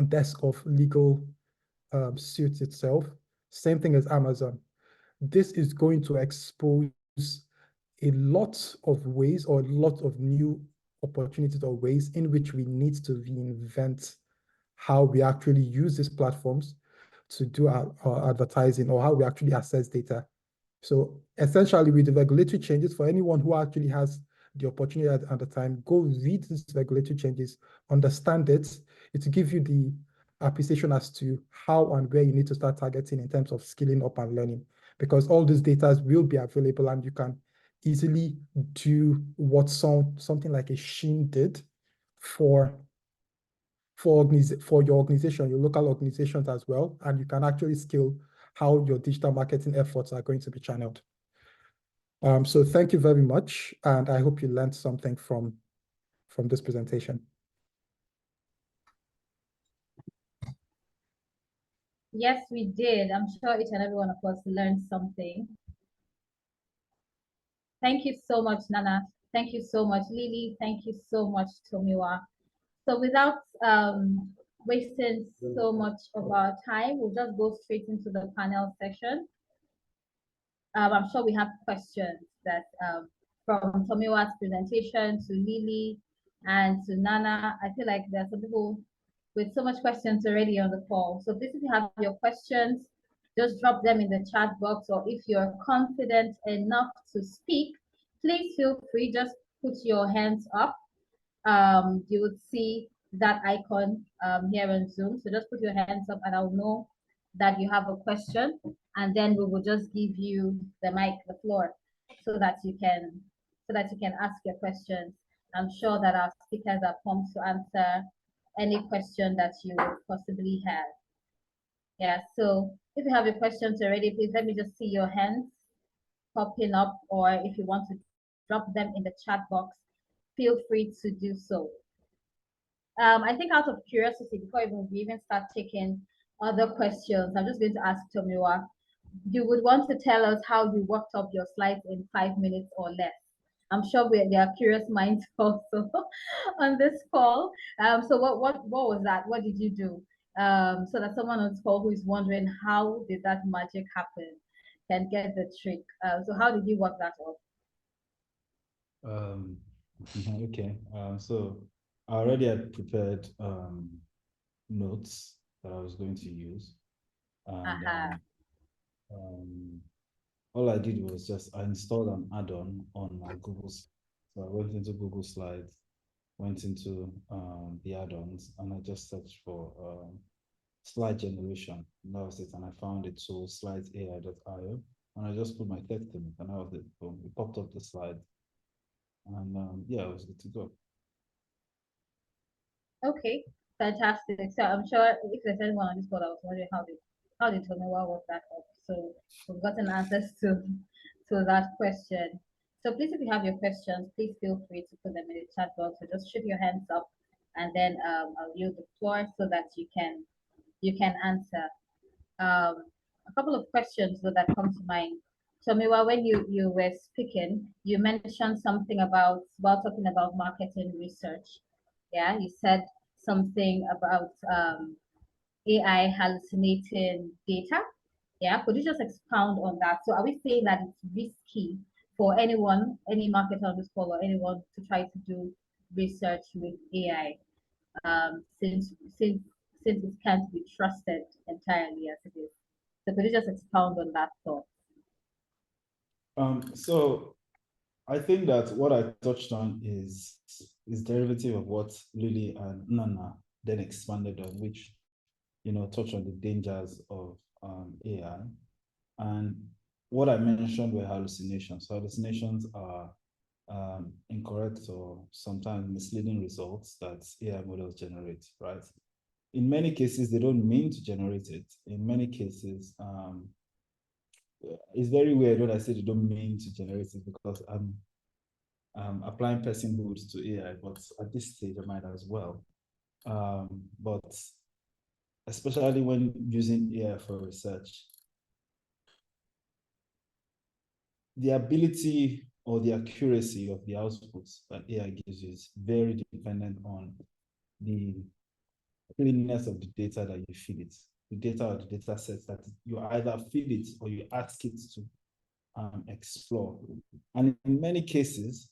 desk of legal suits itself. Same thing as Amazon. This is going to expose a lot of ways, or a lot of new opportunities or ways in which we need to reinvent how we actually use these platforms to do our advertising, or how we actually access data. So essentially, with the regulatory changes, for anyone who actually has the opportunity at the time, go read these regulatory changes, understand it. It will give you the appreciation as to how and where you need to start targeting in terms of skilling up and learning, because all these data will be available, and you can easily do what something like a Shein did for your organization, your local organizations as well, and you can actually scale how your digital marketing efforts are going to be channeled. So thank you very much, and I hope you learned something from this presentation. Yes, we did. I'm sure each and every one of us learned something. Thank you so much, Nana. Thank you so much, Lily. Thank you so much, Tomiwa. So without wasting so much of our time, we'll just go straight into the panel section. I'm sure we have questions that from Tomiwa's presentation to Lily and to Nana. I feel like there's some people with so much questions already on the call. So please, if you have your questions, just drop them in the chat box, or if you're confident enough to speak, please feel free, just put your hands up. You would see that icon here on Zoom. So just put your hands up and I'll know that you have a question, and then we will just give you the mic, the floor, so that you can ask your questions. I'm sure that our speakers are pumped to answer any question that you possibly have. Yeah, so if you have your questions already, please let me just see your hands popping up, or if you want to drop them in the chat box, feel free to do so. I think out of curiosity, before we even start taking other questions, I'm just going to ask Tomiwa, you would want to tell us how you worked up your slides in 5 minutes or less. I'm sure there are curious minds also on this call. So what was that? What did you do? So that someone on this call who is wondering how did that magic happen can get the trick. So how did you work that up? Okay. So I already had prepared notes that I was going to use, and all I did was I installed an add-on on my Google. So I went into Google Slides, went into the add-ons, and I just searched for slide generation. And that was it. And I found it, so slidesai.io, and I just put my text in it, and that was it. Boom, it popped up the slide, and yeah, it was good to go. Okay, fantastic. So I'm sure if there's anyone on this board, I was wondering how did Tomiwa work that up. So we've gotten answers to that question. So please, if you have your questions, please feel free to put them in the chat box. So just shoot your hands up, and then I'll yield the floor so that you can answer. A couple of questions that come to mind. Tomiwa, when you were speaking, you mentioned something about talking about marketing research. Yeah, you said something about AI hallucinating data. Yeah, could you just expound on that? So are we saying that it's risky for anyone, any marketer on this call, or anyone to try to do research with AI, since it can't be trusted entirely as it is? So could you just expound on that thought? So I think that what I touched on is derivative of what Lily and Nana then expanded on, which, touched on the dangers of AI. And what I mentioned were hallucinations. So hallucinations are incorrect or sometimes misleading results that AI models generate, right? In many cases, they don't mean to generate it. In many cases, it's very weird when I say they don't mean to generate it, because I'm applying personhood to AI, but at this stage I might as well. But especially when using AI for research, the ability or the accuracy of the outputs that AI gives you is very dependent on the cleanness of the data that you feed it, the data or the data sets that you either feed it or you ask it to explore. And in many cases,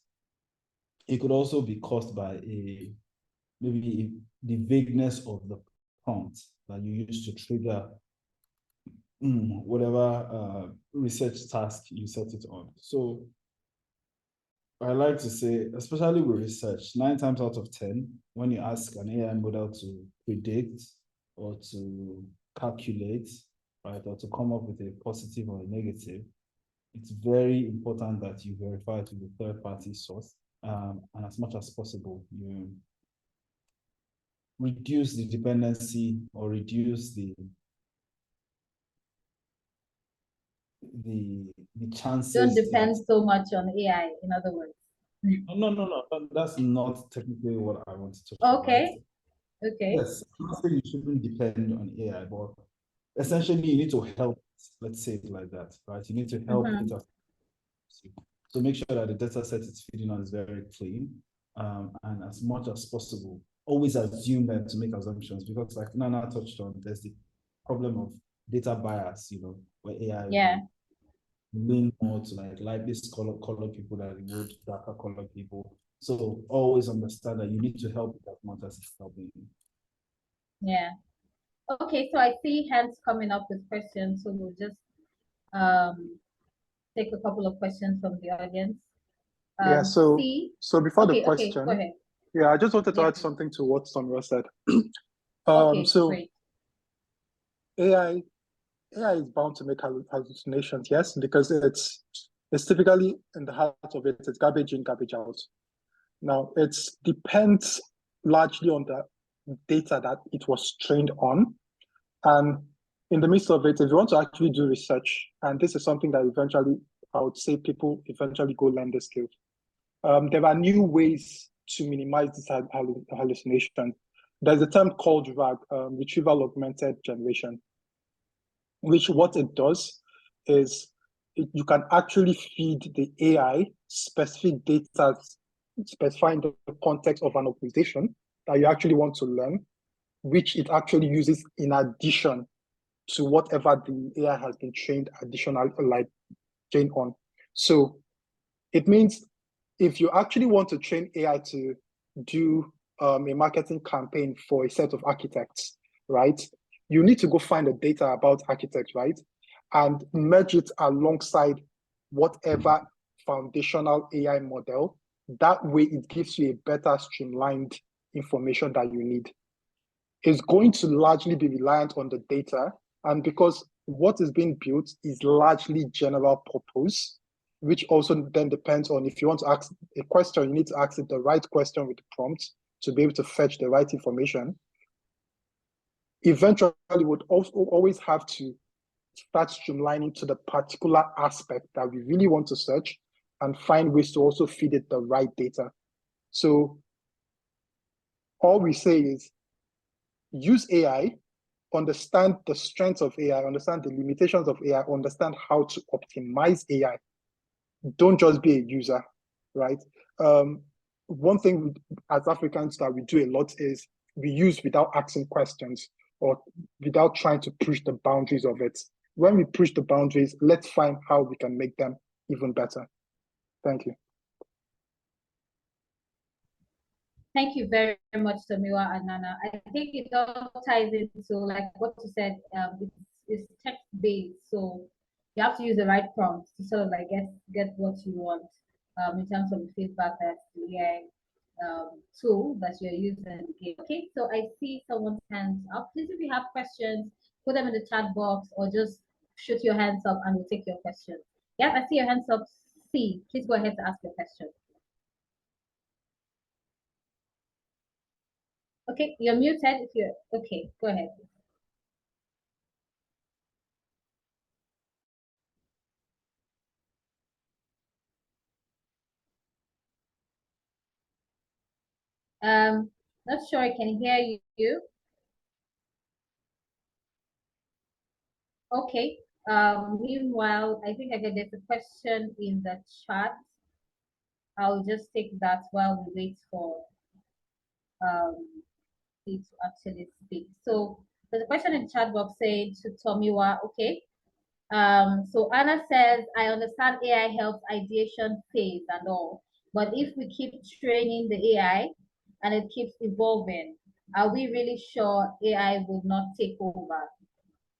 it could also be caused by maybe the vagueness of the prompt that you use to trigger whatever research task you set it on. So I like to say, especially with research, 9 times out of 10, when you ask an AI model to predict or to calculate, right, or to come up with a positive or a negative, it's very important that you verify it with a third-party source. And as much as possible, you reduce the dependency or reduce the chances. Don't depend so much on AI, in other words. No. That's not technically what I want to talk Okay. about. Okay. Yes, I'm not saying you shouldn't depend on AI, but essentially you need to help, let's say it like that, right? You need to help it. So make sure that the data set it's feeding on is very clean. And as much as possible, always assume that to make assumptions, because like Nana touched on, there's the problem of data bias, where AI lean more to like this color people that it would darker color people. So always understand that you need to help as much as it's helping you. Yeah. Okay, so I see hands coming up with questions, so we'll just take a couple of questions from the audience. So before the question, go ahead. Yeah, I just wanted to Yeah. add something to what Samuel said. Okay, So great. AI is bound to make hallucinations, yes, because it's typically in the heart of it, it's garbage in, garbage out. Now, it depends largely on the data that it was trained on. And in the midst of it, if you want to actually do research, and this is something that eventually, I would say people eventually go learn the skill. There are new ways to minimize this hallucination. There's a term called RAG, retrieval augmented generation, which what it does is you can actually feed the AI specific data specifying the context of an organization that you actually want to learn, which it actually uses in addition to whatever the AI has been trained on. So it means if you actually want to train AI to do a marketing campaign for a set of architects, right? You need to go find the data about architects, right? And merge it alongside whatever foundational AI model. That way it gives you a better streamlined information that you need. It's going to largely be reliant on the data. And because what is being built is largely general purpose, which also then depends on if you want to ask a question, you need to ask it the right question with the prompt to be able to fetch the right information. Eventually, would also always have to start streamlining to the particular aspect that we really want to search and find ways to also feed it the right data. So all we say is use AI, understand the strengths of AI, understand the limitations of AI, understand how to optimize AI. Don't just be a user, right? One thing as Africans that we do a lot is we use without asking questions or without trying to push the boundaries of it. When we push the boundaries, let's find how we can make them even better. Thank you. Thank you very much, Tomiwa and Nana. I think it all ties into like what you said, it's text-based, so you have to use the right prompts to sort of like get what you want in terms of the feedback that the AI tool that you're using. Okay, so I see someone's hands up. Please, if you have questions, put them in the chat box or just shoot your hands up and we'll take your question. Yeah, I see your hands up. C, please go ahead to ask your question. Okay, you're muted if you're okay, go ahead. Not sure I can hear you. Okay. Meanwhile, I think there's a question in the chat. I'll just take that while we wait for to actually speak. So there's a question in the chat box saying to Tomiwa, okay. So Anna says, I understand AI helps ideation phase and all, but if we keep training the AI and it keeps evolving, are we really sure AI will not take over?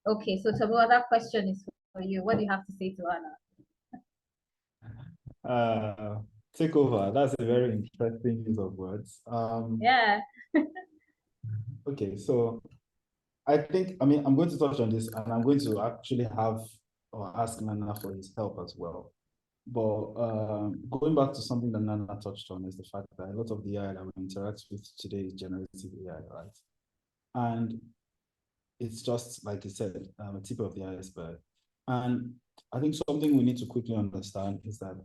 Okay, so Tomiwa, that question is for you. What do you have to say to Anna? Take over. That's a very interesting use of words. Yeah. Okay, so I think, I'm going to touch on this and I'm going to actually have or ask Nana for his help as well. But going back to something that Nana touched on is the fact that a lot of the AI that we interact with today is generative AI, right? And it's just, like you said, a tip of the iceberg. And I think something we need to quickly understand is that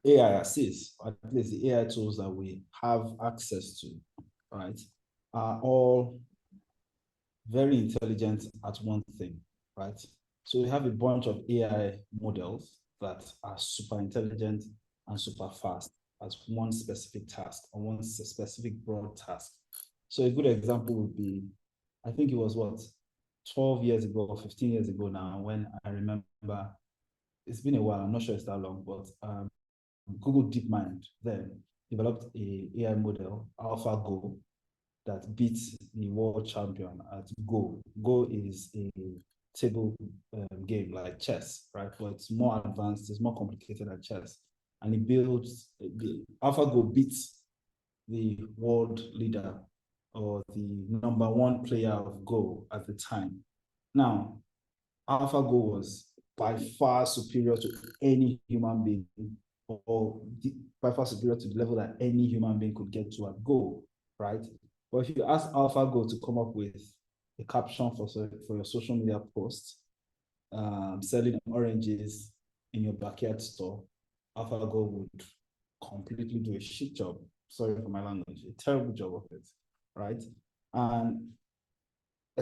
AI assists, or at least the AI tools that we have access to, right, are all very intelligent at one thing, right? So we have a bunch of AI models that are super intelligent and super fast as one specific task or one specific broad task. So a good example would be, I think it was what, 12 years ago or 15 years ago now, when I remember, it's been a while, I'm not sure it's that long, but Google DeepMind then developed a AI model, AlphaGo, that beats the world champion at Go. Go is a table game like chess, right? But it's more advanced, it's more complicated than chess. And it builds, AlphaGo beats the world leader or the #1 player of Go at the time. Now, AlphaGo was by far superior to any human being, or by far superior to the level that any human being could get to at Go, right? But if you ask AlphaGo to come up with a caption for your social media posts, selling oranges in your backyard store, AlphaGo would completely do a shit job. Sorry for my language, a terrible job of it, right? And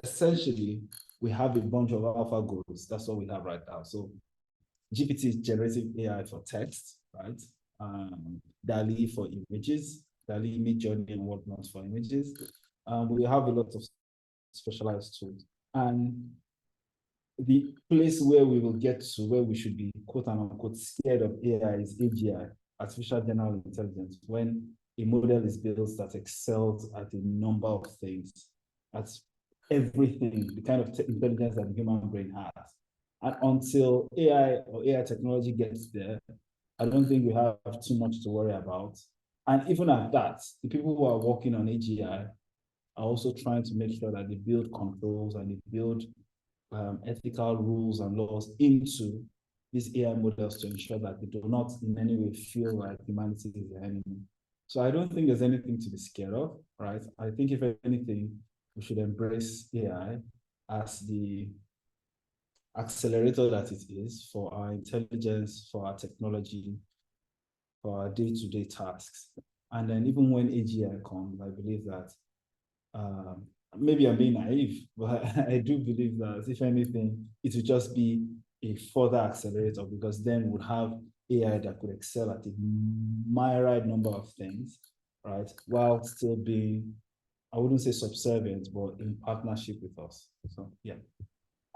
essentially, we have a bunch of AlphaGos. That's what we have right now. So GPT is generative AI for text, right? DALL-E for images, DALL-E, Midjourney, and whatnot for images. We have a lot of specialized tools. And the place where we will get to, where we should be quote unquote scared of AI, is AGI, artificial general intelligence, when a model is built that excels at a number of things, at everything, the kind of intelligence that the human brain has. And until AI or AI technology gets there, I don't think we have too much to worry about. And even at that, the people who are working on AGI are also trying to make sure that they build controls and they build ethical rules and laws into these AI models to ensure that they do not in any way feel like humanity is the enemy. So I don't think there's anything to be scared of, right? I think if anything, we should embrace AI as the accelerator that it is for our intelligence, for our technology, for our day-to-day tasks. And then even when AGI comes, I believe that maybe I'm being naive, but I do believe that if anything, it will just be a further accelerator, because then we'll have AI that could excel at a myriad number of things, right? While still being, I wouldn't say subservient, but in partnership with us. So, yeah.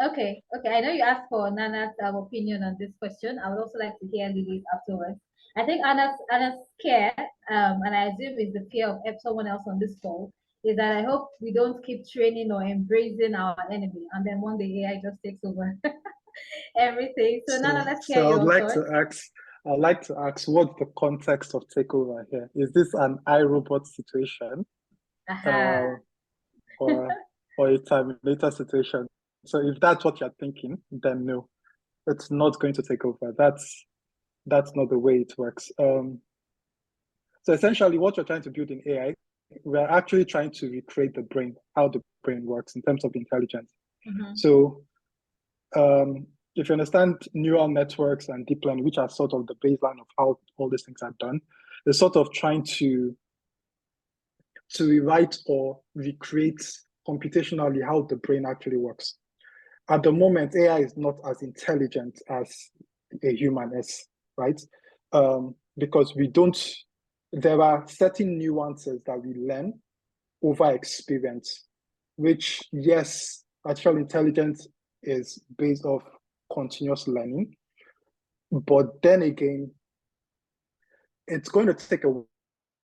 Okay. I know you asked for Nana's opinion on this question. I would also like to hear Lily's afterwards. I think Anna's scare, and I assume is the fear of someone else on this call, is that I hope we don't keep training or embracing our enemy, and then one day AI just takes over everything. So Nana, let's hear your thoughts. I'd like to ask, what's the context of takeover here? Is this an iRobot situation, or a Terminator situation? So if that's what you're thinking, then no, it's not going to take over. That's not the way it works. So essentially, what you're trying to build in AI, we're actually trying to recreate the brain, how the brain works in terms of intelligence. So if you understand neural networks and deep learning, which are sort of the baseline of how all these things are done, they're sort of trying to rewrite or recreate computationally how the brain actually works. At the moment, AI is not as intelligent as a human is, right? Because there are certain nuances that we learn over experience, which, yes, artificial intelligence is based off continuous learning. But then again, it's going to take a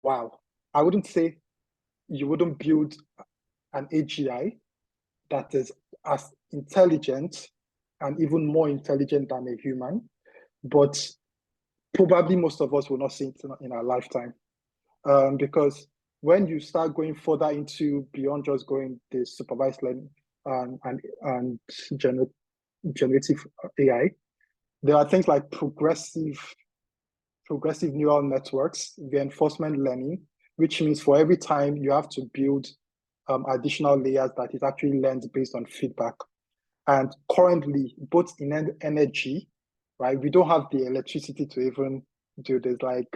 while. I wouldn't say you wouldn't build an AGI that is as intelligent and even more intelligent than a human, but probably most of us will not see it in our lifetime. Because when you start going further into beyond just going the supervised learning and generative AI, there are things like progressive neural networks, reinforcement learning, which means for every time you have to build additional layers that it actually learns based on feedback. And currently, both in energy, right, we don't have the electricity to even do this. Like,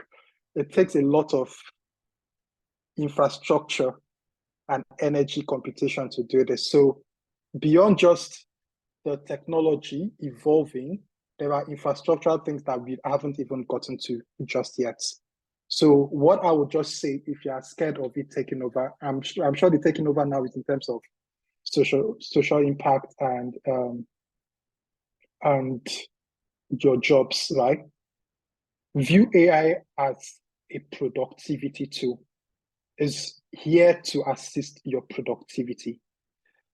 it takes a lot of infrastructure and energy computation to do this. So beyond just the technology evolving, there are infrastructural things that we haven't even gotten to just yet. So what I would just say, if you are scared of it taking over, I'm sure the taking over now is in terms of social impact and your jobs, right? View AI as a productivity tool. Is here to assist your productivity.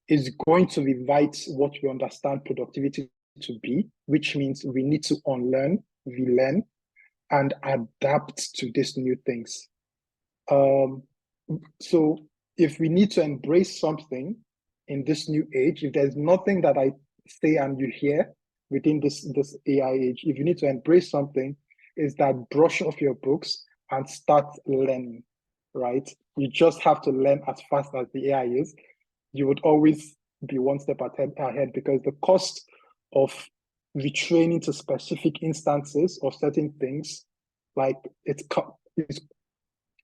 Is going to rewrite what we understand productivity to be, which means we need to unlearn, relearn, and adapt to these new things. So if we need to embrace something in this new age, if there's nothing that I say and you hear within this AI age, if you need to embrace something, is that brush off your books and start learning, right? You just have to learn as fast as the AI is. You would always be one step ahead because the cost of retraining to specific instances of certain things, like it's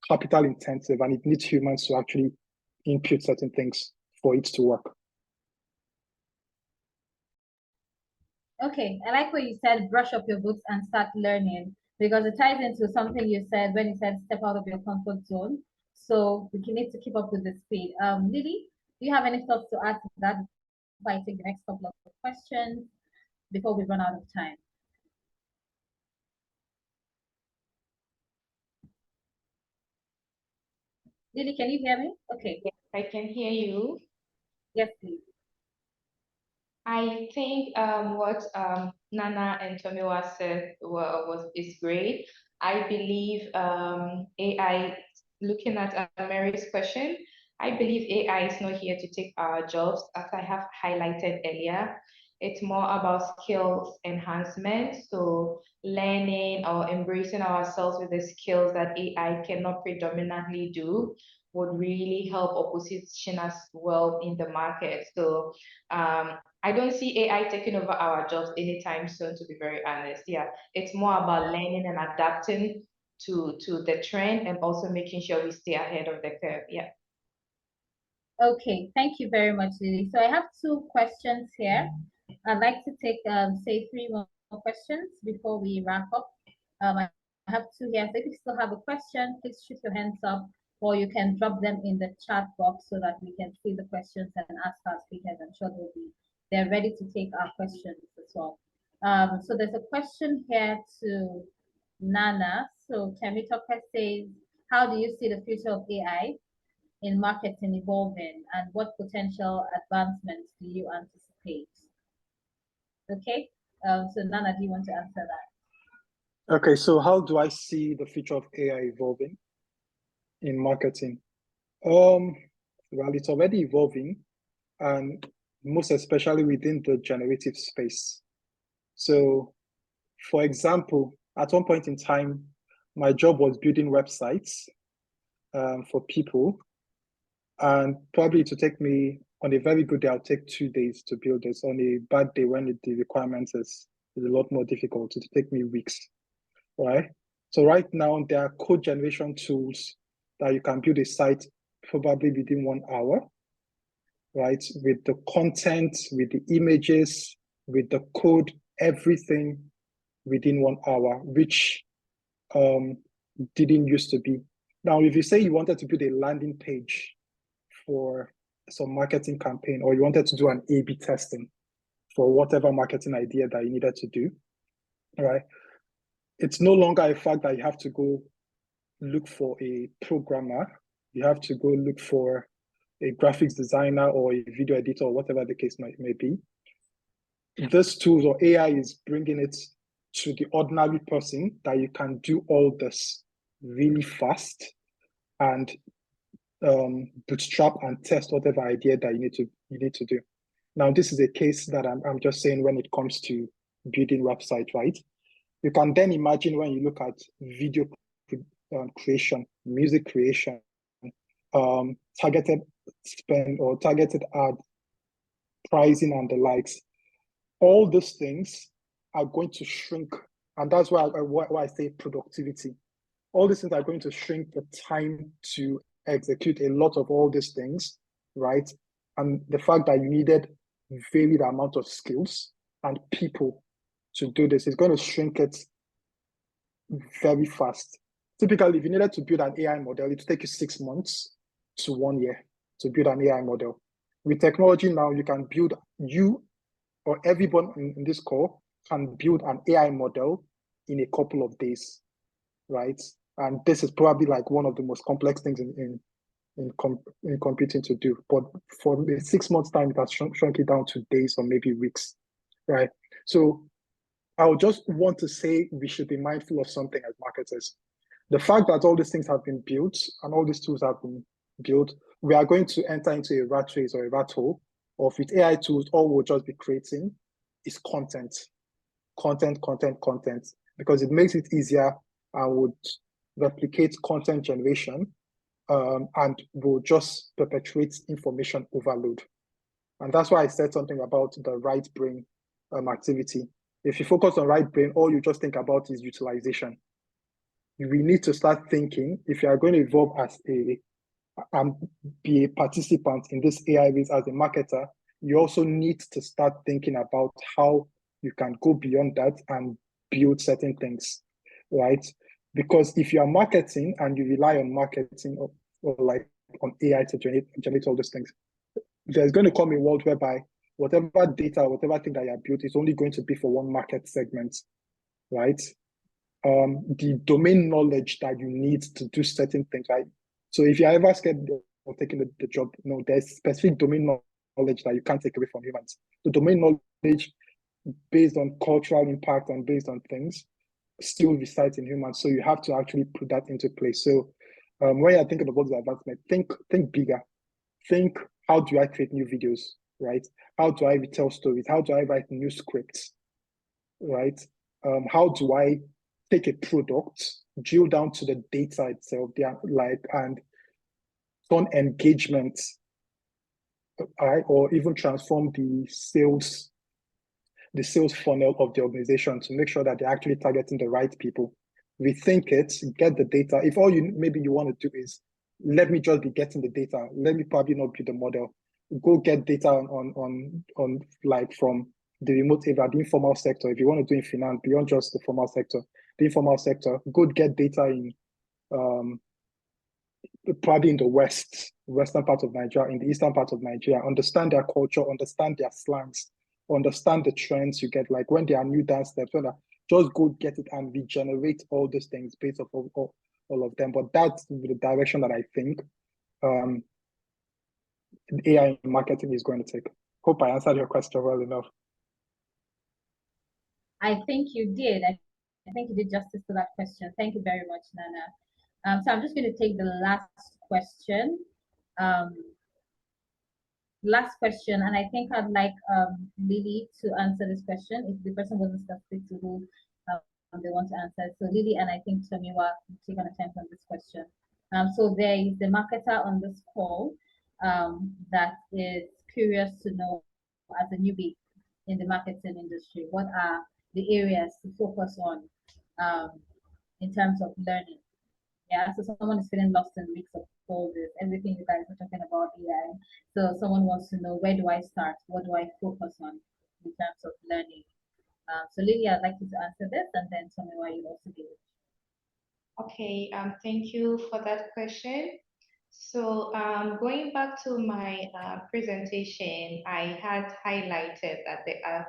capital intensive and it needs humans to actually input certain things for it to work. Okay, I like what you said, brush up your books and start learning, because it ties into something you said when you said step out of your comfort zone. So we need to keep up with the speed. Lily, do you have any thoughts to add to that before I take the next couple of questions before we run out of time? Lily, can you hear me? Okay. Yes, I can hear you. Yes, please. I think what Nana and Tomiwa said is great. I believe AI, looking at Mary's question, I believe AI is not here to take our jobs, as I have highlighted earlier. It's more about skills enhancement, so learning or embracing ourselves with the skills that AI cannot predominantly do would really help or position us well in the market. So I don't see AI taking over our jobs anytime soon, to be very honest. Yeah, it's more about learning and adapting to the trend and also making sure we stay ahead of the curve. Yeah. Okay, thank you very much, Lily. So I have two questions here. I'd like to take, say, 3 more questions before we wrap up. I have 2 here. So if you still have a question, please shoot your hands up, or you can drop them in the chat box so that we can see the questions and ask our speakers. I'm sure they're ready to take our questions as well. So there's a question here to Nana. So Temitope says, how do you see the future of AI in marketing evolving, and what potential advancements do you anticipate? Okay, so Nana, do you want to answer that? Okay, so how do I see the future of AI evolving in marketing? Well, it's already evolving, and most especially within the generative space. So, for example, at one point in time, my job was building websites for people, and probably to take me, on a very good day, I'll take 2 days to build this. On a bad day, when the requirements is a lot more difficult, it'll take me weeks, right? So right now, there are code generation tools that you can build a site probably within 1 hour, right? With the content, with the images, with the code, everything within 1 hour, which didn't used to be. Now, if you say you wanted to build a landing page for some marketing campaign, or you wanted to do an A/B testing for whatever marketing idea that you needed to do, right? It's no longer a fact that you have to go look for a programmer. You have to go look for a graphics designer or a video editor, or whatever the case may be. This tool or AI is bringing it to the ordinary person that you can do all this really fast and bootstrap and test whatever idea that you need to do. Now, this is a case that I'm just saying when it comes to building website, right? You can then imagine when you look at video creation, music creation, targeted spend or targeted ad pricing and the likes. All those things are going to shrink, and that's why I say productivity. All these things are going to shrink the time to execute a lot of all these things, right? And the fact that you needed varied amount of skills and people to do this is going to shrink it very fast. Typically, if you needed to build an AI model, it would take you 6 months to 1 year to build an AI model. With technology now, you can build, you or everyone in this call can build an AI model in a couple of days, right? And this is probably like one of the most complex things in computing to do. But for 6 months' time, it has shrunk it down to days or maybe weeks, right? So I would just want to say we should be mindful of something as marketers. The fact that all these things have been built and all these tools have been built, we are going to enter into a rat race or a rat hole of with AI tools, all we'll just be creating is content, because it makes it easier and would replicate content generation and will just perpetuate information overload. And that's why I said something about the right brain activity. If you focus on right brain, all you just think about is utilization. We need to start thinking, if you are going to evolve as be a participant in this AI race as a marketer, you also need to start thinking about how you can go beyond that and build certain things, right? Because if you are marketing and you rely on marketing or like on AI to generate all those things, there's going to come a world whereby whatever data, whatever thing that you have built is only going to be for one market segment, right? The domain knowledge that you need to do certain things, right? So if you're ever scared of taking the job, no, there's specific domain knowledge that you can't take away from humans. The domain knowledge based on cultural impact and based on things still resides in humans. So you have to actually put that into place. So when you're thinking about the advancement, think bigger. Think, how do I create new videos, right? How do I retell stories? How do I write new scripts, right? How do I take a product, drill down to the data itself, and turn engagement, right? Or even transform the sales funnel of the organization to make sure that they're actually targeting the right people. Rethink it, get the data. If all you want to do is, let me just be getting the data, let me probably not build a model, go get data on like from the remote area, the informal sector. If you want to do in finance beyond just the formal sector, the informal sector, go get data in probably in the western part of Nigeria, in the eastern part of Nigeria, understand their culture, understand their slangs, understand the trends you get, like when there are new dance steps, just go get it and regenerate all those things based off of all of them. But that's the direction that I think AI marketing is going to take. Hope I answered your question well enough. I think you did. I think you did justice to that question. Thank you very much, Nana. So I'm just going to take the last question. Last question, and I think I'd like Lily to answer this question if the person wasn't specific to who they want to answer. So Lily and I think Tomiwa will take an attempt on this question. So there is the marketer on this call that is curious to know, as a newbie in the marketing industry, what are the areas to focus on in terms of learning? Yeah, so someone is feeling lost in the mix of all this, everything you guys are talking about AI. So someone wants to know, where do I start? What do I focus on in terms of learning? So Lily, I'd like you to answer this, and then tell me why you also give it. Okay, thank you for that question. So going back to my presentation, I had highlighted that there are,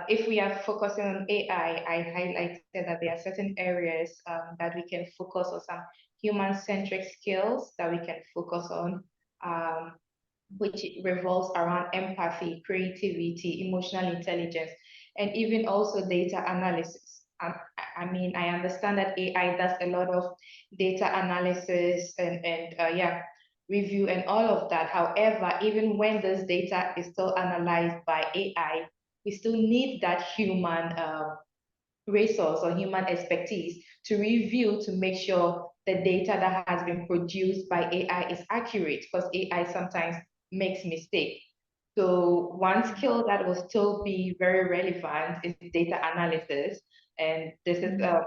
if we are focusing on AI, I highlighted that there are certain areas that we can focus on, some human-centric skills that we can focus on, which revolves around empathy, creativity, emotional intelligence, and even also data analysis. I mean, I understand that AI does a lot of data analysis and review and all of that. However, even when this data is still analyzed by AI, we still need that human resource or human expertise to review, to make sure the data that has been produced by AI is accurate, because AI sometimes makes mistakes. So one skill that will still be very relevant is data analysis. And this is a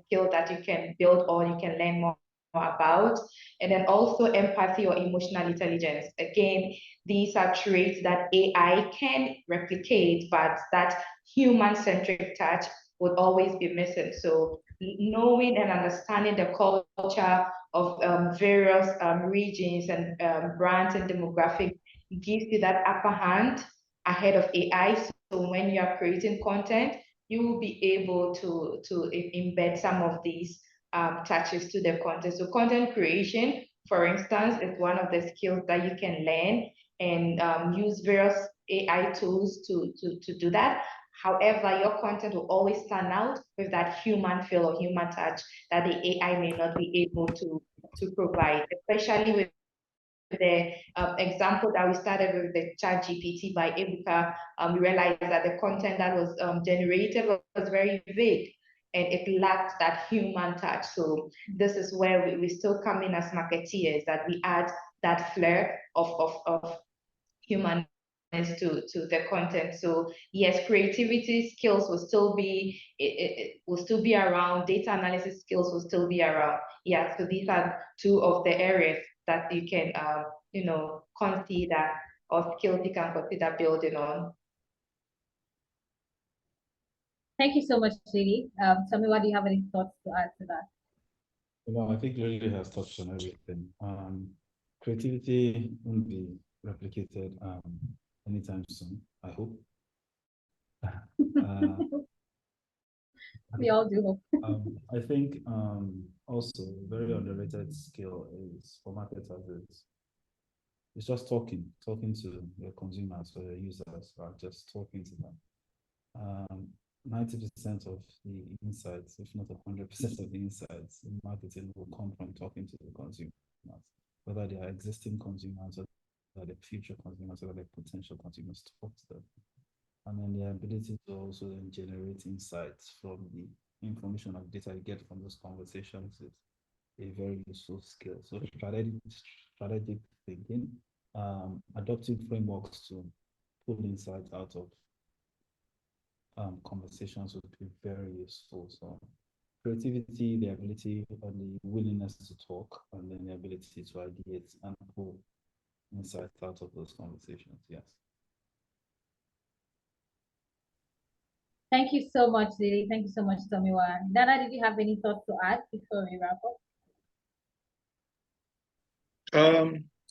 skill that you can build or you can learn more about. And then also empathy or emotional intelligence. Again, these are traits that AI can replicate, but that human-centric touch would always be missing. So knowing and understanding the culture of various regions and brands and demographics gives you that upper hand ahead of AI. So when you are creating content, you will be able to embed some of these touches to the content. So content creation, for instance, is one of the skills that you can learn and use various AI tools to do that. However, your content will always stand out with that human feel or human touch that the AI may not be able to provide, especially with the example that we started with, the ChatGPT by Ebuka. We realized that the content that was generated was very vague and it lacked that human touch. So this is where we still come in as marketeers, that we add that flair of human to the content. So yes, creativity skills will still be, it will still be around. Data analysis skills will still be around. Yeah, so these are two of the areas that you can consider, or skills you can consider building on. Thank you so much, Lily. Tomiwa, do you have any thoughts to add to that? Well, I think Lily has touched on everything. Creativity won't be replicated anytime soon, I hope. We all do hope. I think also very underrated skill is for marketers. It's just talking to your consumers or your users, or just talking to them. 90% of the insights, if not 100% of the insights in marketing, will come from talking to the consumers, whether they are existing consumers or the future consumers or the potential consumers. Talk to them. And then the ability to also then generate insights from the information of data you get from those conversations is a very useful skill. So strategic thinking, adopting frameworks to pull insights out of conversations would be very useful. So creativity, the ability and the willingness to talk, and then the ability to ideate and pull insights out of those conversations. Yes. Thank you so much, Lily. Thank you so much, Tomiwa. Dana, did you have any thoughts to add before we wrap up?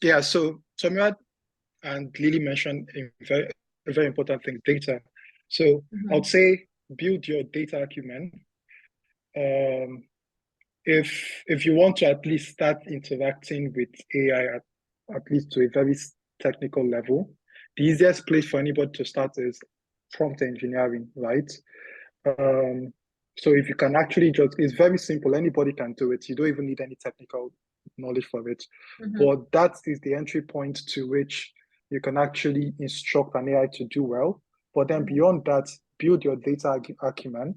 Yeah, so Tomiwa and Lily mentioned a very important thing, data. So I would say build your data acumen. If you want to at least start interacting with AI at least to a very technical level, the easiest place for anybody to start is prompt engineering, right? So if you can actually it's very simple, anybody can do it. You don't even need any technical knowledge for it. But that is the entry point to which you can actually instruct an AI to do well. But then beyond that, build your data acumen.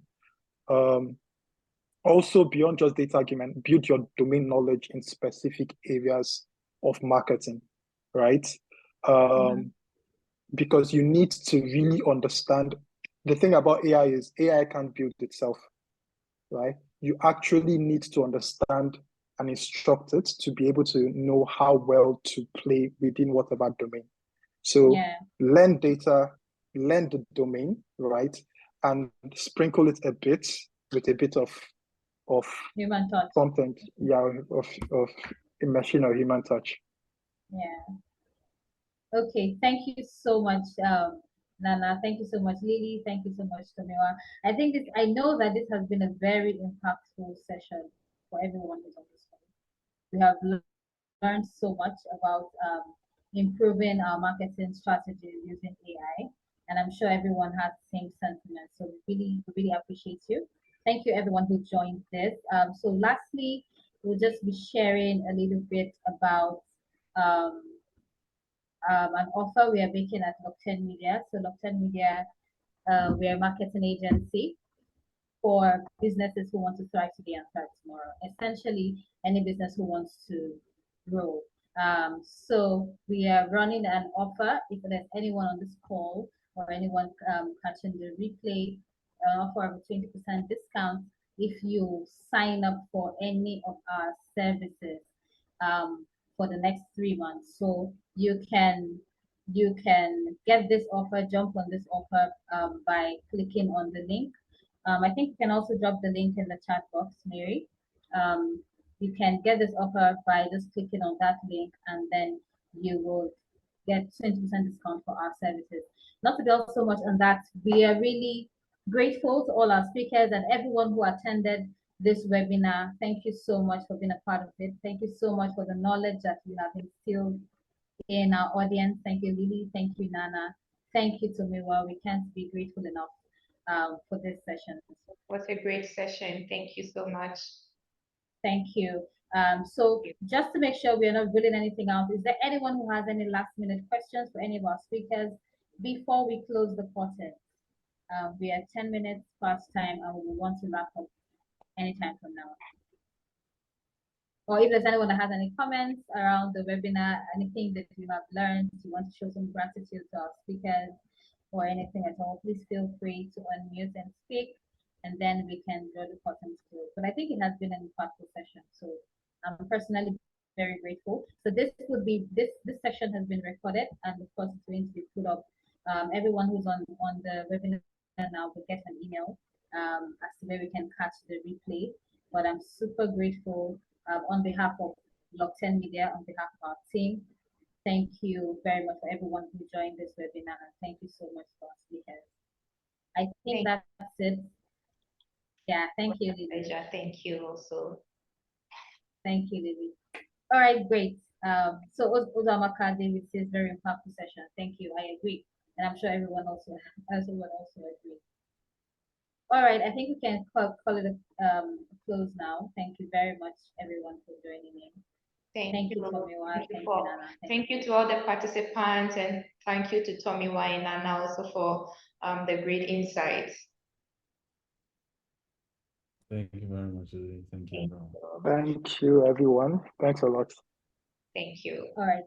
Also, beyond just data acumen, build your domain knowledge in specific areas of marketing, right? Because you need to really understand. The thing about AI is AI can't build itself, right? You actually need to understand and instruct it to be able to know how well to play within whatever domain. So learn data, learn the domain, right? And sprinkle it a bit with a bit of human touch content, of machine or human touch. Okay, thank you so much, Nana. Thank you so much, Lily. Thank you so much, Tomiwa. I know that this has been a very impactful session for everyone who's on this call. We have learned so much about improving our marketing strategies using AI, and I'm sure everyone has the same sentiment. So we really appreciate you. Thank you, everyone who joined this. So lastly, we'll just be sharing a little bit about an offer we are making at Lock10 Media. So Lock10 Media, we are a marketing agency for businesses who want to thrive today and thrive tomorrow. Essentially, any business who wants to grow. So we are running an offer. If there's anyone on this call or anyone catching the replay, offer of a 20% discount if you sign up for any of our services for the next 3 months. So you can get this offer, jump on this offer by clicking on the link. I think you can also drop the link in the chat box, Mary. You can get this offer by just clicking on that link, and then you will get 20% discount for our services. Not to dwell so much on that, we are really grateful to all our speakers and everyone who attended this webinar. Thank you so much for being a part of it. Thank you so much for the knowledge that you have instilled in our audience. Thank you, Lily. Thank you, Nana. Thank you, Tomiwa. We can't be grateful enough. for this session. Was a great session. Thank you so much. Thank you. So just to make sure we are not ruling anything out, is there anyone who has any last minute questions for any of our speakers before we close the curtain? We are 10 minutes past time and we want to wrap up anytime from now. Or if there's anyone that has any comments around the webinar, anything that you have learned, you want to show some gratitude to our speakers or anything at all, please feel free to unmute and speak, and then we can draw the curtains close. But I think it has been an impactful session, so I'm personally very grateful. So this would be this session has been recorded, and of course it's going to be put up. Everyone who's on the webinar now will get an email as to where we can catch the replay. But I'm super grateful on behalf of Block 10 Media, on behalf of our team. Thank you very much for everyone who joined this webinar, and thank you so much for our speakers. I think that's it. Yeah, thank you, Lily. Pleasure. Thank you also. Thank you, Lily. All right, great. So Uzamaka David says very impactful session. Thank you. I agree, and I'm sure everyone also agree. All right, I think we can call it a close now. Thank you very much, everyone, for joining in. Thank you, Tomiwa. Thank you, Nana. Thank you to all the participants, and thank you to Tomiwa and Nana also for the great insights. Thank you very much, Lily. Thank you. Thank you, everyone. Thanks a lot. Thank you. All right.